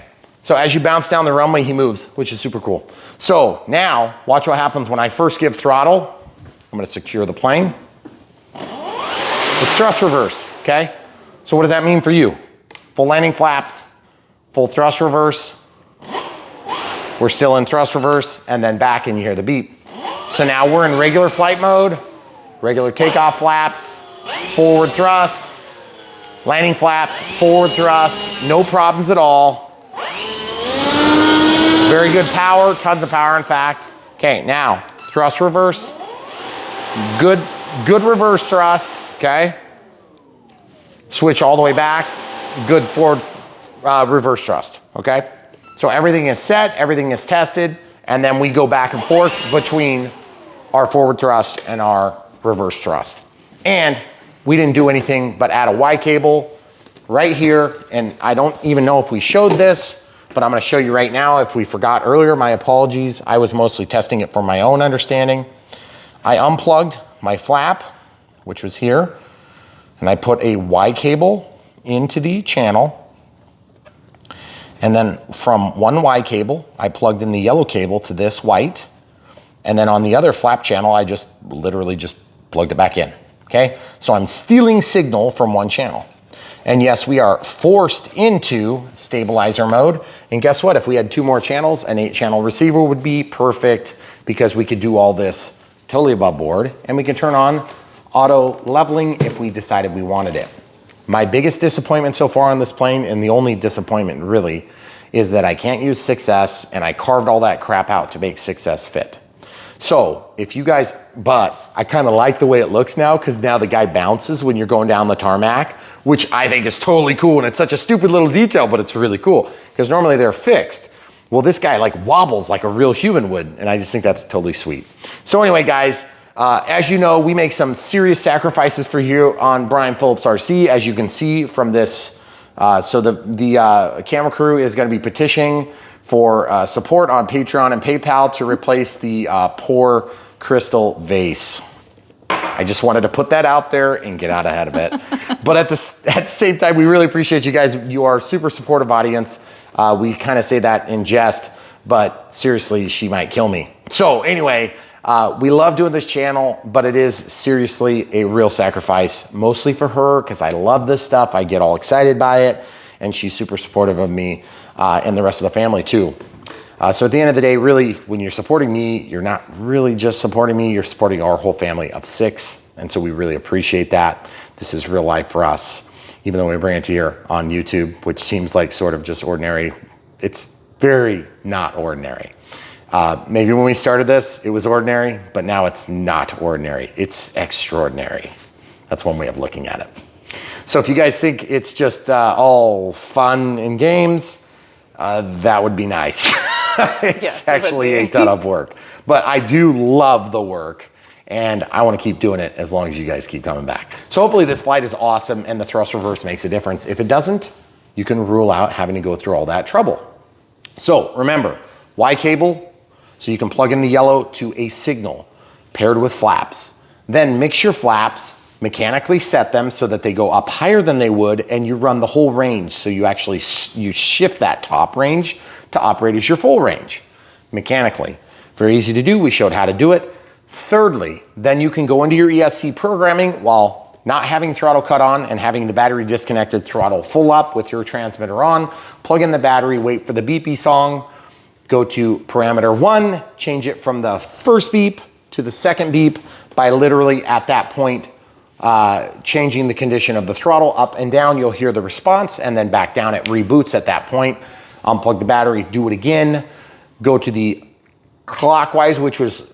so as you bounce down the runway, he moves, which is super cool. So now, watch what happens when I first give throttle. I'm gonna secure the plane. It's thrust reverse, okay? So what does that mean for you? Full landing flaps, full thrust reverse. We're still in thrust reverse, and then back and you hear the beep. So now we're in regular flight mode, regular takeoff flaps, forward thrust, landing flaps, forward thrust, no problems at all. Very good power, tons of power in fact. Okay, now thrust reverse, good reverse thrust. Okay, switch all the way back, good forward reverse thrust, okay? So everything is set, everything is tested, and then we go back and forth between our forward thrust and our reverse thrust. And we didn't do anything but add a Y cable right here, and I don't even know if we showed this, but I'm gonna show you right now. If we forgot earlier, my apologies. I was mostly testing it for my own understanding. I unplugged my flap, which was here, and I put a Y cable into the channel. And then from one Y cable, I plugged in the yellow cable to this white. And then on the other flap channel, I just literally just plugged it back in, okay? So I'm stealing signal from one channel. And yes, we are forced into stabilizer mode. And guess what? If we had 2 more channels, an 8-channel receiver would be perfect because we could do all this totally above board, and we can turn on auto leveling if we decided we wanted it. My biggest disappointment so far on this plane, and the only disappointment really, is that I can't use 6S, and I carved all that crap out to make 6S fit. So if you guys, but I kind of like the way it looks now, because now the guy bounces when you're going down the tarmac, which I think is totally cool, and it's such a stupid little detail, but it's really cool, because normally they're fixed. Well, this guy like wobbles like a real human would, and I just think that's totally sweet. So anyway, guys, as you know, we make some serious sacrifices for you on Brian Phillips RC, as you can see from this. So the camera crew is going to be petitioning for support on Patreon and PayPal to replace the poor crystal vase. I just wanted to put that out there and get out ahead of it. But at the same time, we really appreciate you guys. You are a super supportive audience. We kind of say that in jest, but seriously, she might kill me. So anyway, We love doing this channel, but it is seriously a real sacrifice, mostly for her, because I love this stuff. I get all excited by it, and she's super supportive of me and the rest of the family too. So at the end of the day, really, when you're supporting me, you're not really just supporting me, you're supporting our whole family of 6. And so we really appreciate that. This is real life for us, even though we bring it to you on YouTube, which seems like sort of just ordinary. It's very not ordinary. Maybe when we started this, it was ordinary, but now it's not ordinary. It's extraordinary. That's one way of looking at it. So if you guys think it's just all fun and games, that would be nice. It's yes, actually a ton of work, but I do love the work, and I want to keep doing it as long as you guys keep coming back. So hopefully this flight is awesome and the thrust reverse makes a difference. If it doesn't, you can rule out having to go through all that trouble. So remember, Y cable, so you can plug in the yellow to a signal paired with flaps. Then mix your flaps, mechanically set them so that they go up higher than they would, and you run the whole range. So you actually, you shift that top range to operate as your full range mechanically. Very easy to do. We showed how to do it. Thirdly, then you can go into your ESC programming while not having throttle cut on and having the battery disconnected, throttle full up with your transmitter on, plug in the battery, wait for the beepy song, go to parameter 1, change it from the first beep to the second beep by literally at that point changing the condition of the throttle up and down. You'll hear the response, and then back down. It reboots at that point. Unplug the battery, do it again. Go to the clockwise, which was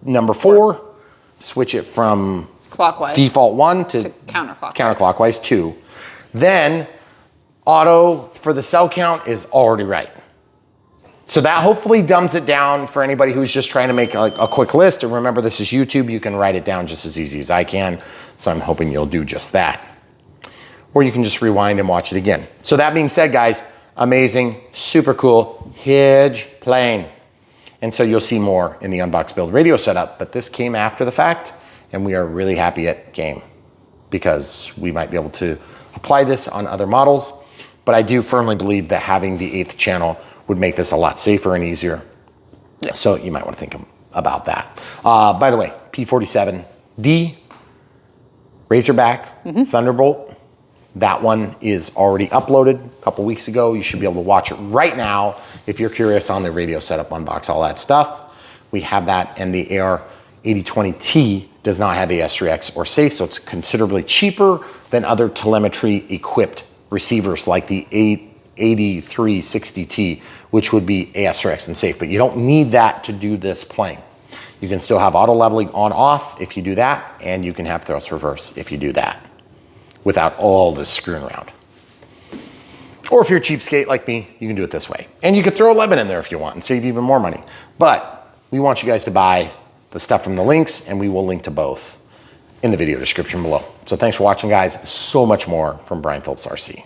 number 4. Switch it from clockwise default 1 to counterclockwise 2. Then auto for the cell count is already right. So that hopefully dumbs it down for anybody who's just trying to make a quick list. And remember, this is YouTube. You can write it down just as easy as I can. So I'm hoping you'll do just that. Or you can just rewind and watch it again. So that being said, guys, amazing, super cool, huge plane. And so you'll see more in the Unbox Build radio setup, but this came after the fact, and we are really happy at game because we might be able to apply this on other models. But I do firmly believe that having the 8th channel would make this a lot safer and easier. Yeah. So you might want to think about that. By the way, P-47D, Razorback, Thunderbolt, that one is already uploaded a couple weeks ago. You should be able to watch it right now if you're curious on the radio setup, unbox, all that stuff. We have that, and the AR8020T does not have AS3X or safe, so it's considerably cheaper than other telemetry equipped receivers like the 8360T, which would be AS3X and safe, but you don't need that to do this plane. You can still have auto leveling on off if you do that, and you can have thrust reverse if you do that, without all this screwing around. Or if you're a cheapskate like me, you can do it this way. And you could throw 11 in there if you want and save even more money. But we want you guys to buy the stuff from the links, and we will link to both in the video description below. So thanks for watching, guys. So much more from Brian Phillips RC.